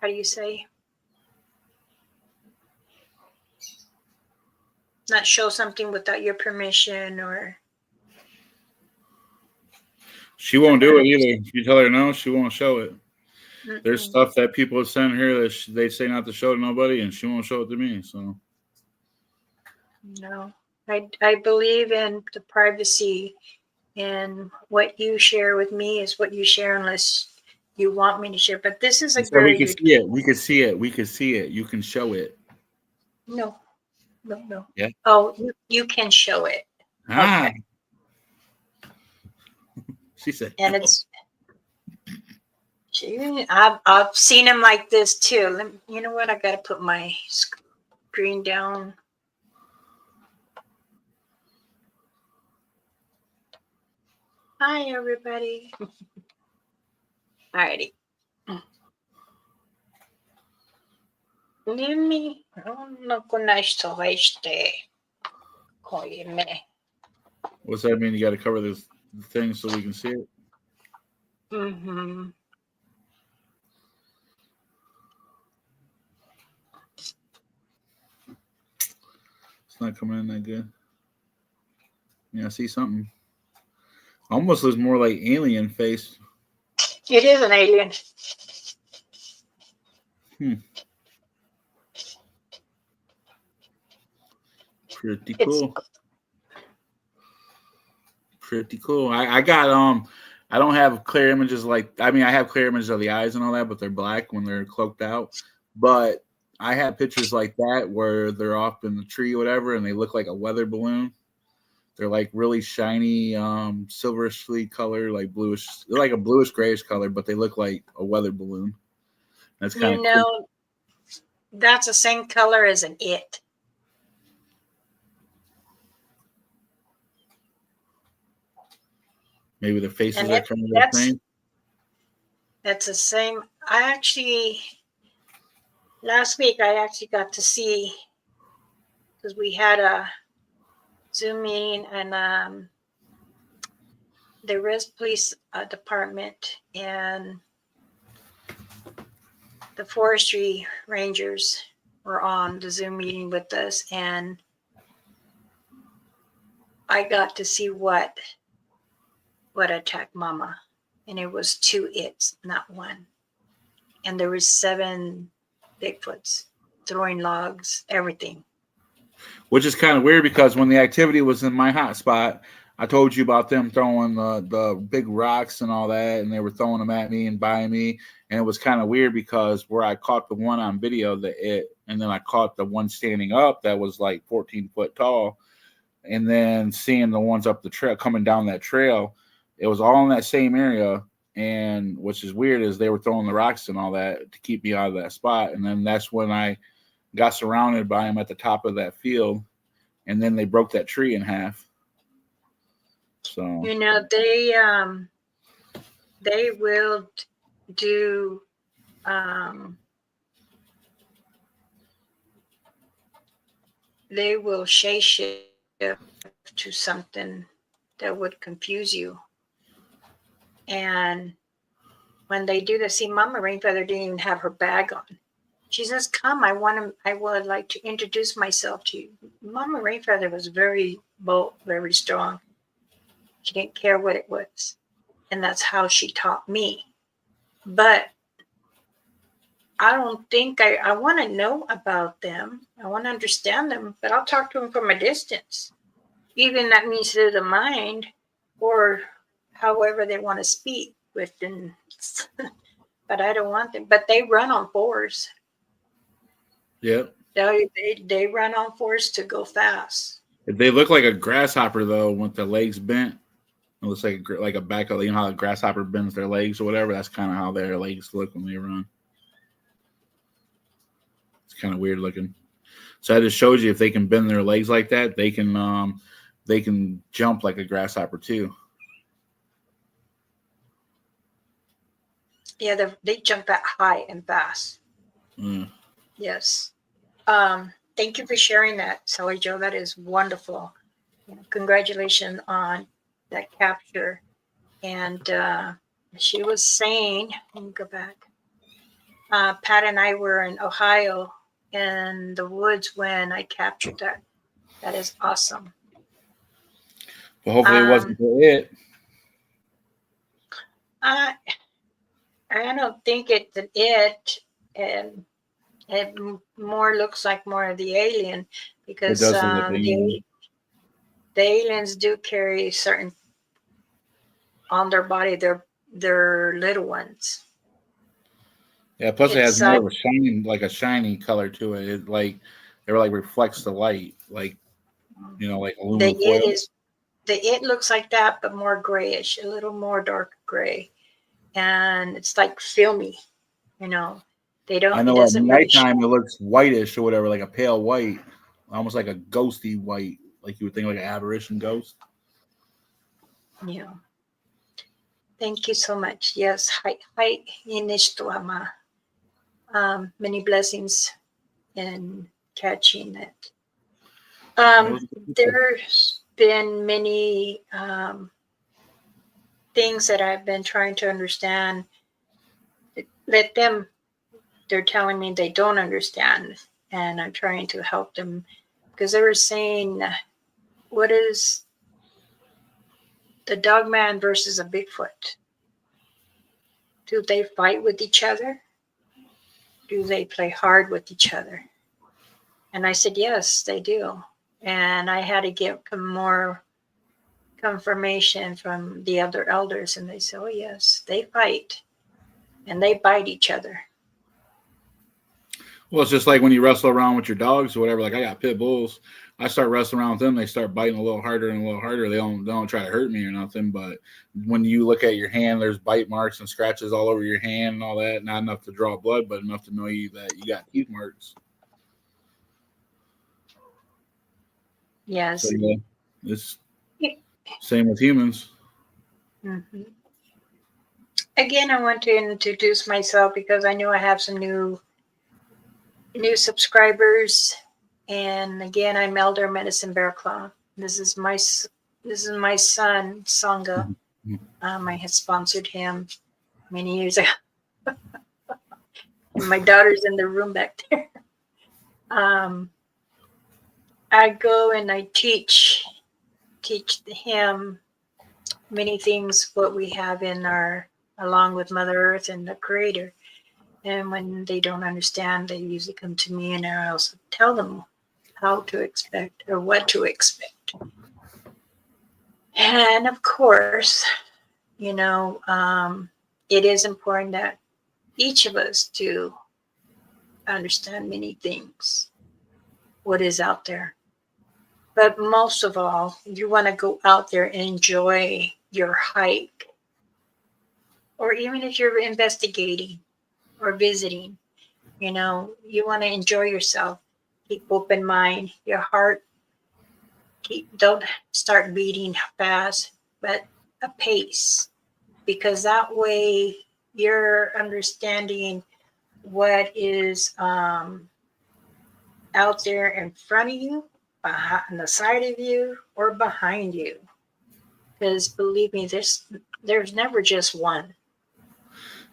do you say? Not show something without your permission, or. She won't do it either. If you tell her no, she won't show it. Mm-mm. There's stuff that people send her that they say not to show to nobody, and she won't show it to me. So No. I believe in the privacy, and what you share with me is what you share unless you want me to share. But this is a So we very can good see it. We could see it. We could see it. You can show it. no, no, no. Yeah. Oh, you can show it. Ah. Okay. She said. And No. it's I've seen him like this too. You know what? I got to put my screen down. Hi, everybody. Alrighty. Mimi, no conozco Cóyeme. What's that mean? You got to cover this thing so we can see it. Mm-hmm. It's not coming in that good. Yeah, I see something. Almost looks more like alien face. It is an alien. Pretty It's cool. Pretty cool. I got I don't have clear images I have clear images of the eyes and all that, but they're black when they're cloaked out. But I have pictures like that where they're off in the tree or whatever and they look like a weather balloon. They're like really shiny, silverishly color, like bluish. They're like a bluish grayish color, but they look like a weather balloon. That's kind you of cool. know that's the same color as an it. Maybe the faces And are kind of the same. that's the same. I actually last week I actually got to see, because we had a Zoom meeting, and the res police department and the forestry rangers were on the Zoom meeting with us, and I got to see what attacked Mama, and it was 2 its, not one, and there was 7 Bigfoots throwing logs, everything. Which is kind of weird because when the activity was in my hot spot, I told you about them throwing the big rocks and all that, and they were throwing them at me and by me. And it was kind of weird because where I caught the one on video, and then I caught the one standing up that was like 14 foot tall, and then seeing the ones up the trail coming down that trail, it was all in that same area. And which is weird is they were throwing the rocks and all that to keep me out of that spot. And then that's when I got surrounded by them at the top of that field, and then they broke that tree in half. So You know, they will do they will shapeshift to something that would confuse you. And when they do this, see, Mama Rainfeather didn't even have her bag on. She says, "Come, I would like to introduce myself to you." Mama Rainfeather was very bold, very strong. She didn't care what it was, and that's how she taught me. But I don't think I want to know about them. I want to understand them, but I'll talk to them from a distance. Even that means through the mind, or however they want to speak with them. But I don't want them. But they run on 4s. yep. They run on 4s to go fast. They look like a grasshopper though, with the legs bent. It looks like a back of, you know how a grasshopper bends their legs or whatever. That's kind of how their legs look when they run. It's kind of weird looking. So I just showed you if they can bend their legs like that, they can jump like a grasshopper too. Yeah, they jump that high and fast. Mm. Yes. Thank you for sharing that, Sally Joe. That is wonderful. Congratulations on that capture. And she was saying, let me go back. Pat and I were in Ohio in the woods when I captured that. That is awesome. Well, hopefully it wasn't it. I don't think it's an it, and it more looks like more of the alien, because It does look like the alien. the aliens do carry certain on their body, their little ones. Yeah, plus it has It's more of a shiny color to it. It like reflects the light, like the aluminum foil. it looks like that, but more grayish, a little more dark gray, and it's like filmy. You know, they I don't. It know at doesn't really nighttime it show. looks whitish or whatever, like a pale white, almost like a ghosty white, like you would think like an apparition ghost. Yeah. Thank you so much. Yes, hi, Inish Ama. Many blessings in catching it. That was good. There's been many things that I've been trying to understand. Let them, they're telling me they don't understand, and I'm trying to help them because they were saying, what is the dog man versus a Bigfoot? Do they fight with each other? Do they play hard with each other? And I said, yes, they do. And I had to get more confirmation from the other elders, and they said, oh, yes, they fight and they bite each other. Well, it's just like when you wrestle around with your dogs or whatever. Like I got pit bulls. I start wrestling around with them, they start biting a little harder and a little harder. They don't try to hurt me or nothing. But when you look at your hand, there's bite marks and scratches all over your hand and all that. Not enough to draw blood, but enough to know that you got teeth marks. So Yes. yeah, it's same with humans. Mm-hmm. Again, I want to introduce myself because I know I have some new subscribers. And again, I'm Elder Medicine Bear Claw. This is my son Sangha. I had sponsored him many years ago. And my daughter's in the room back there. I go and I teach him many things what we have in our, along with Mother Earth and the Creator. And when they don't understand, they usually come to me, and I also tell them how to expect or what to expect. And of course, it is important that each of us do understand many things, what is out there. But most of all, you want to go out there and enjoy your hike, or even if you're investigating or visiting, you want to enjoy yourself. Keep open mind, your heart. Don't start beating fast, but a pace, because that way you're understanding what is out there in front of you, on the side of you, or behind you. Because believe me, there's never just one.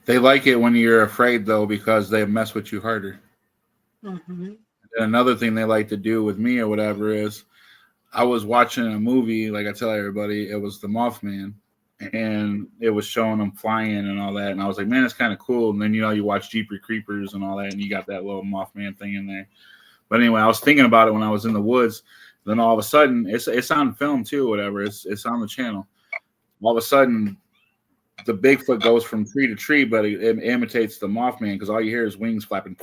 They like it when you're afraid though, because they mess with you harder. Mm-hmm. And another thing they like to do with me or whatever is, I was watching a movie, like I tell everybody, it was the Mothman, and it was showing them flying and all that, and I was like, man, it's kind of cool. And then you watch Jeepers Creepers and all that, and you got that little Mothman thing in there. But anyway, I was thinking about it when I was in the woods. Then all of a sudden, it's on film too, whatever. It's on the channel. All of a sudden, the Bigfoot goes from tree to tree, but it imitates the Mothman, because all you hear is wings flapping,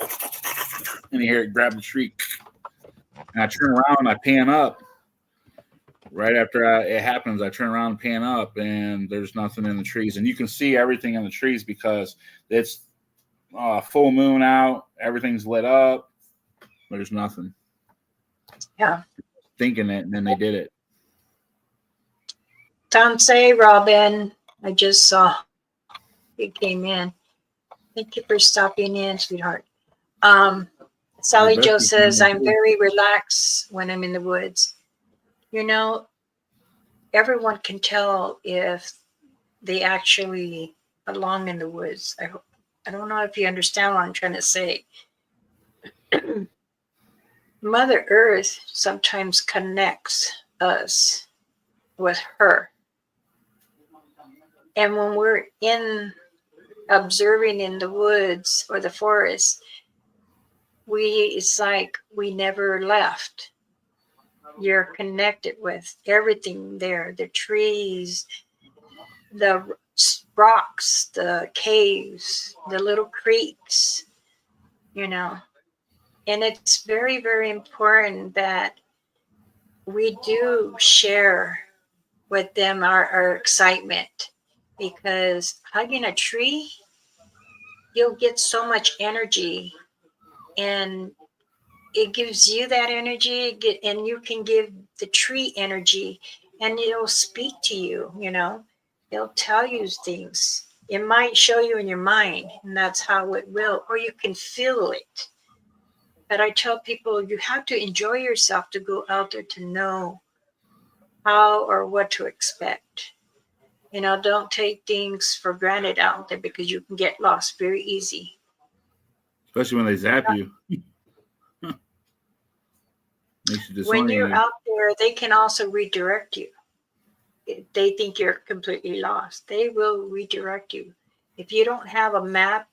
and you hear it grab the tree. And I turn around and I pan up. Right after it happens, I turn around and pan up, and there's nothing in the trees. And you can see everything in the trees because it's full moon out. Everything's lit up. There's nothing. Yeah. Thinking it, and then they did it. Tansei Robin, I just saw you came in. Thank you for stopping in, sweetheart. Sally Jo says, I'm very relaxed when I'm in the woods. Everyone can tell if they actually belong in the woods. I don't know if you understand what I'm trying to say. Mother Earth sometimes connects us with her. And when we're observing in the woods or the forest, it's like we never left. you're connected with everything there, the trees, the rocks, the caves, the little creeks, you know. And it's very, very important that we do share with them our excitement, because hugging a tree, you'll get so much energy, and it gives you that energy, and you can give the tree energy, and it'll speak to you, you know. It'll tell you things. It might show you in your mind, and that's how it will, or you can feel it. But I tell people, you have to enjoy yourself to go out there to know how or what to expect. You know, don't take things for granted out there, because you can get lost very easy. Especially when they zap you. Makes you When you're disoriented. out there, they can also redirect you. If they think you're completely lost, they will redirect you. If you don't have a map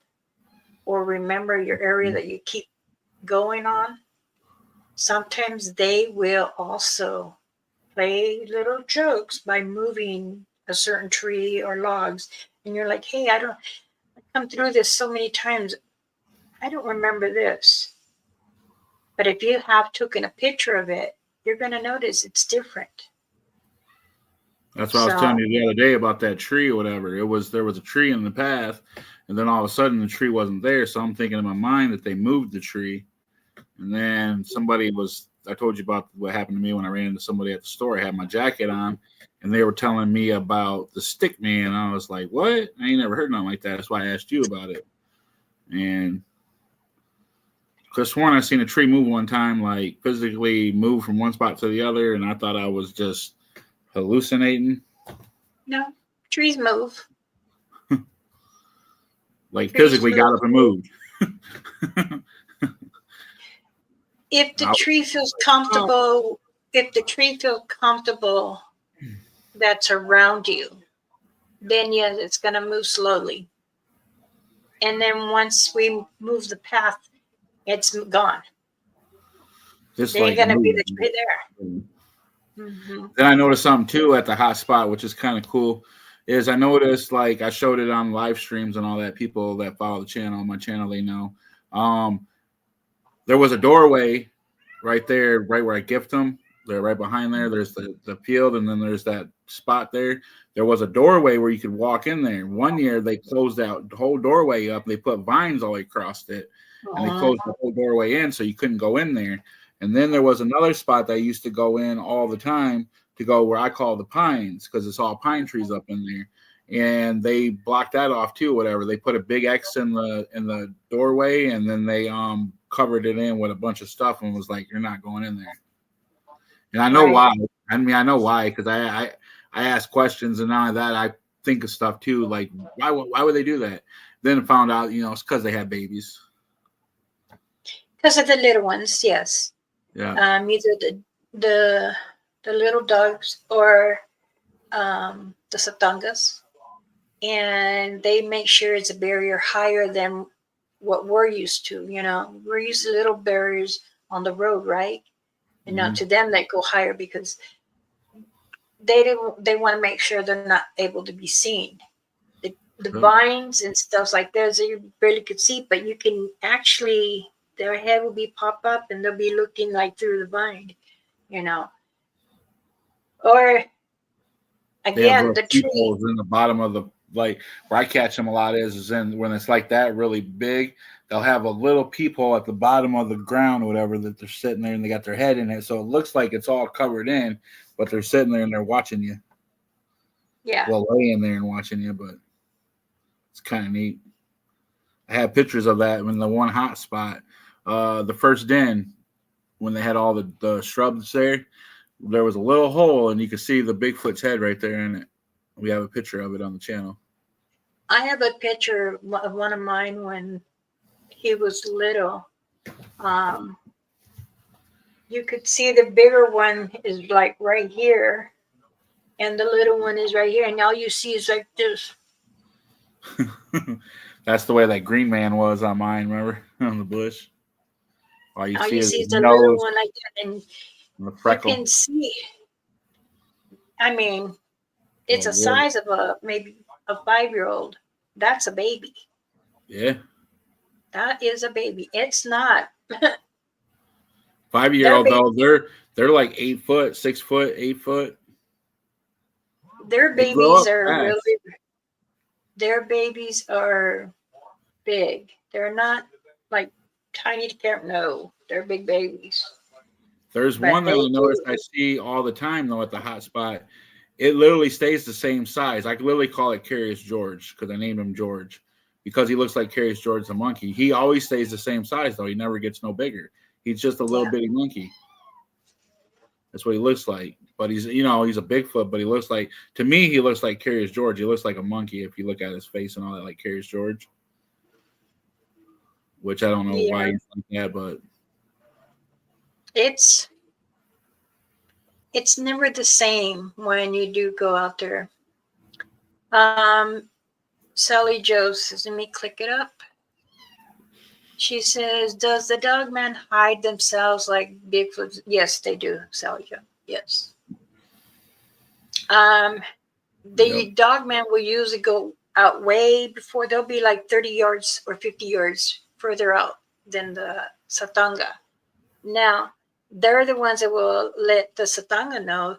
or remember your area that you keep going on, sometimes they will also play little jokes by moving a certain tree or logs. And you're like, hey, I come through this so many times. I don't remember this. But if you have taken a picture of it, you're going to notice it's different. That's what I was telling So, you the other day about that tree or whatever. There was a tree in the path, and then all of a sudden the tree wasn't there. So I'm thinking in my mind that they moved the tree, and then somebody was. I told you about what happened to me when I ran into somebody at the store. I had my jacket on, and they were telling me about the stick man. I was like, "What? I ain't never heard nothing like that." That's why I asked you about it. And because sworn I seen a tree move one time, like physically move from one spot to the other, and I thought I was just hallucinating. no, trees move. Like Trees physically got move. up and moved. If the I was tree feels like, comfortable, if the tree feels comfortable that's around you, then yes, it's going to move slowly. And then once we move the path, it's gone. just There ain't like going to be moved. the tree there. Hmm. Then I noticed something too at the hot spot, which is kind of cool. Is I noticed like I showed it on live streams and all that. People that follow the channel, my channel, they know. Um, there was a doorway right there, right where I gift them. They're right behind there. There's the field, and then there's that spot there. There was a doorway where you could walk in there. One year they closed out the whole doorway up. They put vines all the way across it, and they closed the whole doorway in, so you couldn't go in there. And then there was another spot that I used to go in all the time to go where I call the pines, because it's all pine trees up in there. And they blocked that off too. Whatever, they put a big X in the doorway, and then they covered it in with a bunch of stuff and was like, "You're not going in there." And I know Right. why. I mean, I know why, because I ask questions, and not only that, I think of stuff too. Like, why would they do that? Then found out, it's because they had babies. Because of the little ones, yes. Yeah. Either the the little dogs or the satangas, and they make sure it's a barrier higher than what we're used to. You know, we're used to little barriers on the road, right? And now Mm-hmm. to them, they go higher because they want to make sure they're not able to be seen. The Yep. vines and stuff like those you barely could see, but you can actually, their head will be pop up and they'll be looking like through the vine, you know. Or They have again, little the tree. peepholes in the bottom of the, like, where I catch them a lot is in when it's like that really big. They'll have a little peephole at the bottom of the ground or whatever that they're sitting there, and they got their head in it, so it looks like it's all covered in, but they're sitting there and they're watching you. Yeah, Well, laying there and watching you, but it's kind of neat. I have pictures of that in the one hot spot. The first den, when they had all the shrubs there was a little hole, and you could see the Bigfoot's head right there in it. We have a picture of it on the channel. I have a picture of one of mine when he was little. Um, you could see the bigger one is like right here, and the little one is right here, and all you see is like this. That's the way that green man was on mine, remember? On the bush. All you All see you is see his is the little nose. one like that, and And the You freckle. can see. I mean, it's a size of maybe a 5-year-old. That's a baby. Yeah. That is a baby. It's not. 5-year-old though, they're like 8 foot, 6 foot, 8 foot. Their They grow babies up are fast. really. Their babies are big. They're not like tiny cat. No, they're big babies. There's But one that they I notice do. I see all the time though at the hot spot. It literally stays the same size. I could literally call it Curious George because I named him George because he looks like Curious George the monkey. He always stays the same size though. He never gets no bigger. He's just a little Yeah. bitty monkey. That's what he looks like. But he's, you know, he's a Bigfoot, but he looks like, to me, he looks like Curious George. He looks like a monkey if you look at his face and all that, like Curious George. Which I don't know Yeah. why he's like that, but It's never the same when you do go out there. Sally Joe says, let me click it up. She says, does the dog man hide themselves like Bigfoot? Yes, they do, Sally Joe. Yes. The dog man will usually go out way before. They'll be like 30 yards or 50 yards further out than the Satanga. Now, they're the ones that will let the Satanga know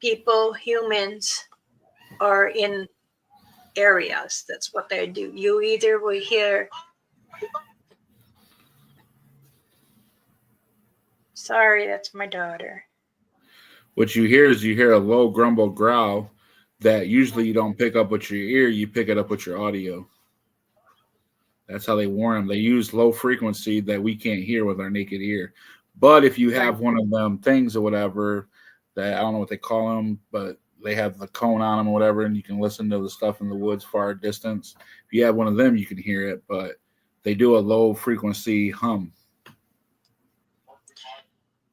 people, humans are in areas. That's what they do. You either will hear, sorry, that's my daughter. what you hear is you hear a low grumble growl that usually you don't pick up with your ear, you pick it up with your audio. That's how they warn them. They use low frequency that we can't hear with our naked ear. But if you have one of them things or whatever, that I don't know what they call them, but they have the cone on them or whatever, and you can listen to the stuff in the woods far distance. If you have one of them, you can hear it, but they do a low frequency hum.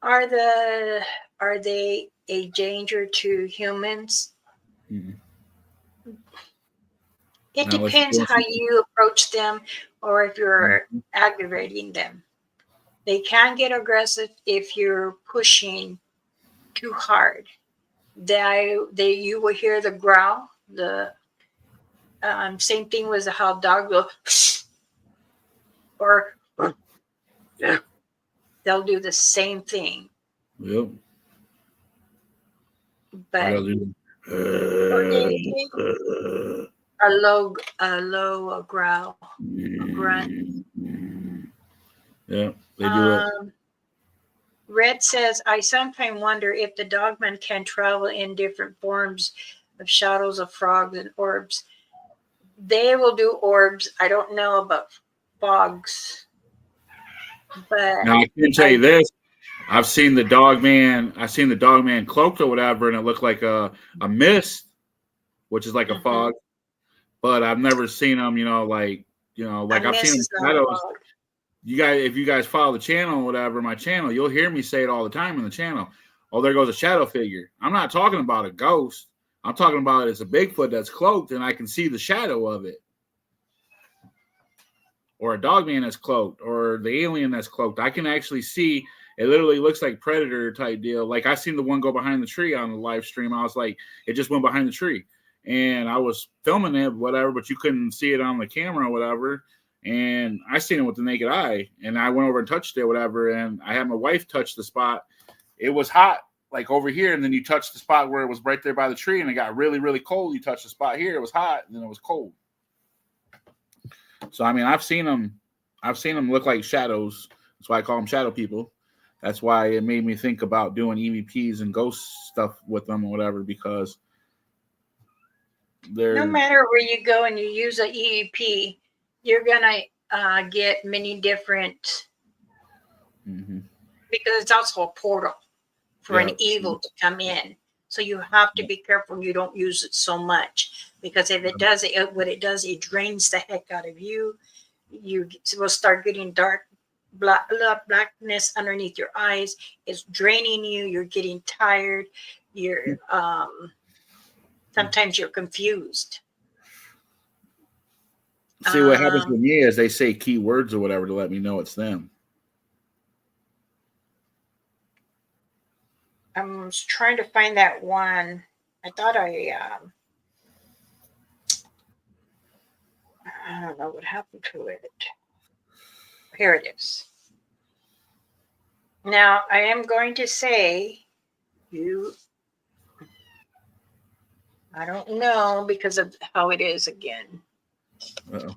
Are they a danger to humans? Mm-hmm. It depends how you approach them or if you're aggravating them. They can get aggressive if you're pushing too hard. You will hear the growl. The same thing with how dog will, or they'll do the same thing. Yep. But a low growl, a grunt. Yeah, they do it. Red says, I sometimes wonder if the dogman can travel in different forms of shadows of frogs and orbs. They will do orbs. I don't know about fogs. But now I can tell you this. I've seen the dog man cloaked or whatever, and it looked like a mist, which is like a fog. But I've never seen them, like I've seen them shadows. You guys, if you guys follow the channel or whatever, my channel, you'll hear me say it all the time in the channel. Oh, there goes a shadow figure. I'm not talking about a ghost. I'm talking about it's a Bigfoot that's cloaked, and I can see the shadow of it. Or a dog man that's cloaked, or the alien that's cloaked. I can actually see. It literally looks like Predator type deal. Like I seen the one go behind the tree on the live stream. I was like, it just went behind the tree. And I was filming it, whatever, but you couldn't see it on the camera or whatever. And I seen it with the naked eye. And I went over and touched it, whatever. And I had my wife touch the spot. It was hot, like over here. And then you touched the spot where it was right there by the tree. And it got really, really cold. You touched the spot here. It was hot. And then it was cold. So, I mean, I've seen them look like shadows. That's why I call them shadow people. That's why it made me think about doing EVPs and ghost stuff with them or whatever, because they're... No matter where you go and you use an EVP, you're going to get many different, because it's also a portal for an evil to come in. So you have to be careful you don't use it so much, because if it does, it drains the heck out of you. You will start getting blackness underneath your eyes. It's draining you. You're getting tired. You're sometimes you're confused. See, what happens with me is they say key words or whatever to let me know it's them. I'm trying to find that one. I thought I don't know what happened to it. Here it is. Now I am going to say I don't know because of how it is again. Uh-oh.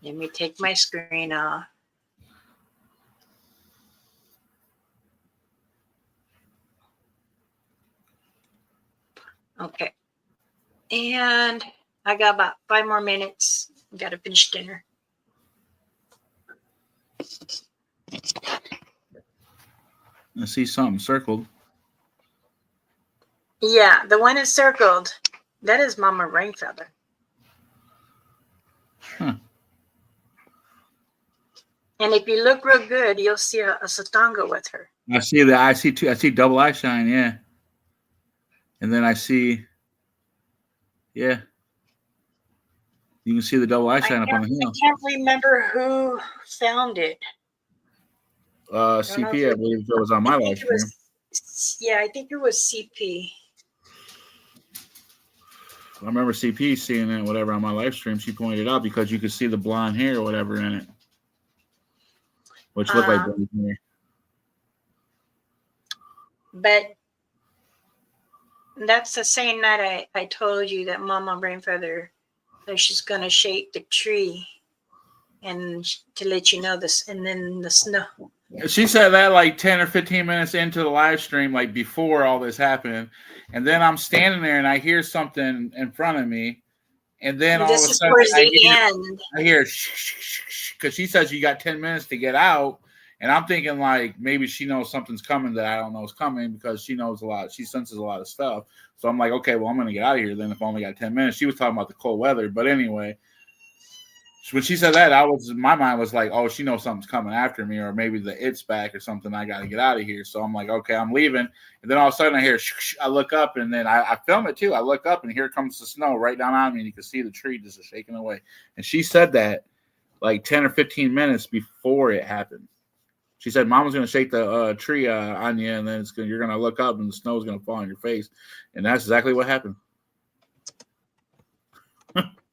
Let me take my screen off. Okay. And I got about 5 more minutes. Got to finish dinner. I see something circled. Yeah, the one is circled. That is Mama Rainfeather. Huh. And if you look real good, you'll see a Satanga with her. I see that. I see two. I see double eye shine. Yeah. And then I see. Yeah. You can see the double eye shine up on the hill. I can't remember who found it. CP, I believe that was on my live stream. Yeah, I think it was CP. I remember CP seeing it, whatever, on my live stream. She pointed it out because you could see the blonde hair or whatever in it, which looked like blonde hair. But that's the same night I told you that Mama Rainfeather, that she's going to shake the tree and to let you know this, and then the snow. She said that like 10 or 15 minutes into the live stream, like before all this happened. And then I'm standing there and I hear something in front of me. And then all of a sudden I hear because she says you got 10 minutes to get out. And I'm thinking like maybe she knows something's coming that I don't know is coming because she knows a lot. She senses a lot of stuff. So I'm like, okay, well, I'm going to get out of here then if I only got 10 minutes. She was talking about the cold weather. But anyway, when she said that, my mind was like, oh, she knows something's coming after me, or maybe the it's back or something. I got to get out of here. So I'm like, okay, I'm leaving. And then all of a sudden I hear, I look up, and then I film it too. I look up, and here comes the snow right down on me, and you can see the tree just shaking away. And she said that like 10 or 15 minutes before it happened. She said, Mama's going to shake the tree on you, and then you're going to look up, and the snow's going to fall on your face. And that's exactly what happened.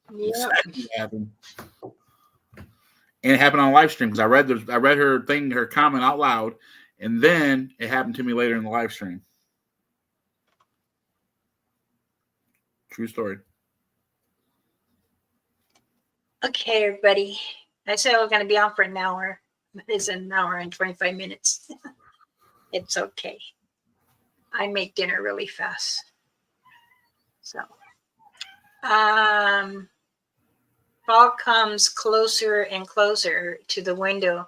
Exactly what happened. And it happened on a live stream because I read her comment out loud, and then it happened to me later in the live stream. True story. Okay, everybody. I said I was going to be on for an hour. It's an hour and 25 minutes. It's okay. I make dinner really fast. So, fall comes closer and closer to the window.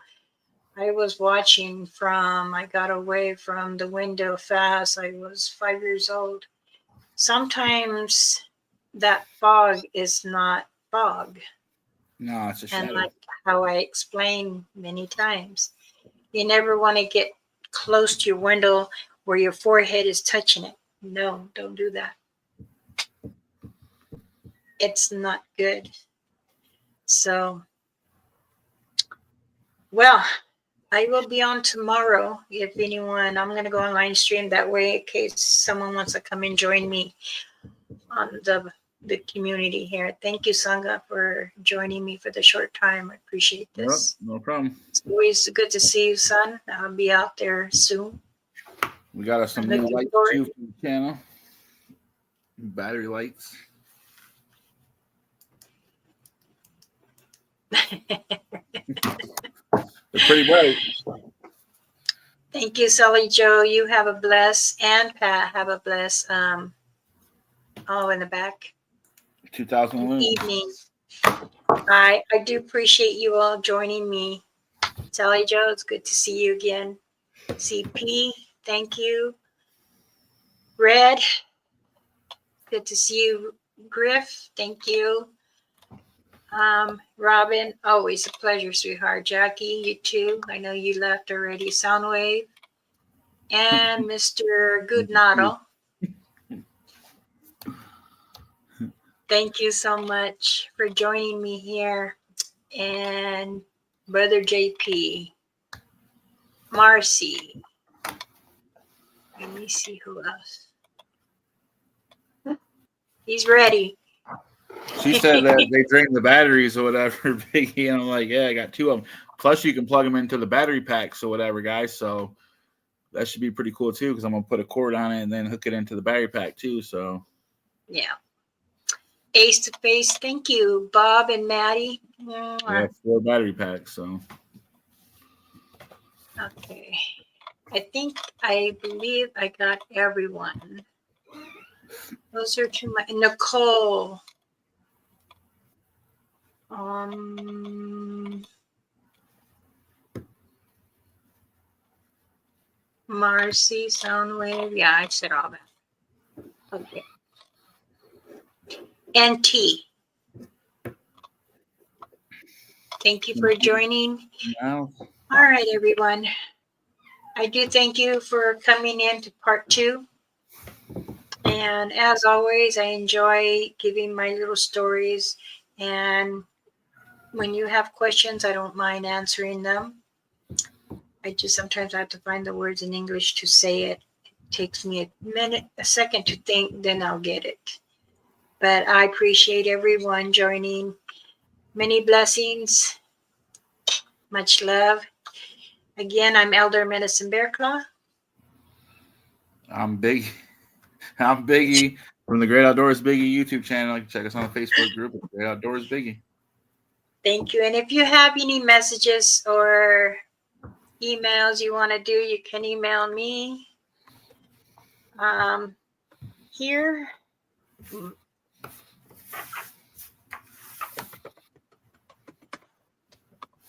I was watching I got away from the window fast. I was 5 years old. Sometimes that fog is not fog. No, it's a shadow. And like how I explained many times, you never want to get close to your window where your forehead is touching it. No, don't do that. It's not good. So, well, I will be on tomorrow. If anyone, I'm going to go online stream that way in case someone wants to come and join me on the community here. Thank you, Sangha, for joining me for the short time. I appreciate this. Yep, no problem. It's always good to see you, son. I'll be out there soon. We got us some new lights too for the channel. Battery lights. They're pretty bright. Thank you, Sully Joe. You have a bless, and Pat have a bless. In the back. 2011. Evening. I do appreciate you all joining me. Sally Joe, it's good to see you again. CP, thank you. Red, good to see you. Griff, thank you. Robin, always a pleasure, sweetheart. Jackie, you too. I know you left already. Soundwave. And Mr. Goodnoddle. Thank you so much for joining me here. And Brother JP, Marcy. Let me see who else. He's ready. She said that they drain the batteries or whatever, Biggie. And I'm like, yeah, I got 2 of them. Plus, you can plug them into the battery packs or whatever, guys. So that should be pretty cool too, because I'm gonna put a cord on it and then hook it into the battery pack too. So yeah. Face to face. Thank you, Bob and Maddie. yeah, 4 battery packs. So okay. I believe I got everyone. Those are to my Nicole. Marcy, Soundwave. Yeah, I said all that. Okay. NT. Thank you for joining. now, All right, everyone. I do thank you for coming in to part 2. And as always, I enjoy giving my little stories. And when you have questions, I don't mind answering them. I just sometimes have to find the words in English to say it. It takes me a second to think, then I'll get it. But I appreciate everyone joining. Many blessings. Much love. Again, I'm Elder Medicine Bear Claw. I'm Biggie. I'm Biggie from the Great Outdoors Biggie YouTube channel. You can check us on the Facebook group at Great Outdoors Biggie. Thank you. And if you have any messages or emails you want to do, you can email me here.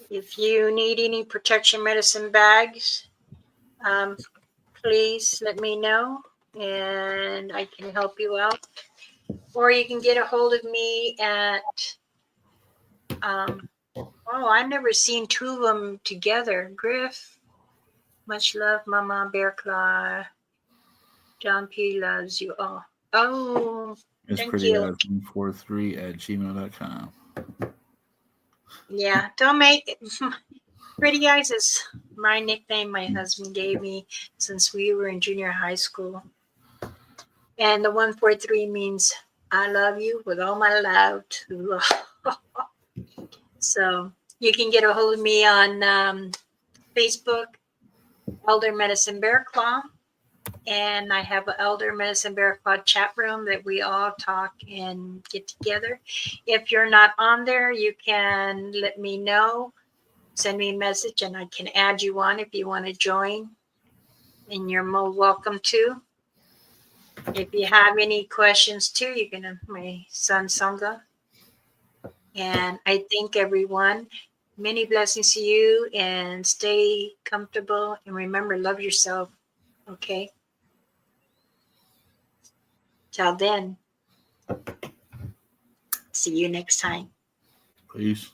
If you need any protection medicine bags, please let me know and I can help you out. Or you can get a hold of me at, I've never seen 2 of them together. Griff, much love, Mama Bear Claw. John P loves you all. Oh, It's thank pretty you. 143@gmail.com. Yeah, don't make it. Pretty Eyes is my nickname my husband gave me since we were in junior high school. And the 143 means I love you with all my love too. So you can get a hold of me on Facebook, Elder Medicine Bear Claw. And I have an Elder Medicine Bear Claw chat room that we all talk and get together. If you're not on there, you can let me know. Send me a message and I can add you on if you want to join. And you're more welcome to. If you have any questions too, you can have my son Sangha. And I thank everyone. Many blessings to you and stay comfortable. And remember, love yourself. Okay? Till then, see you next time. Peace.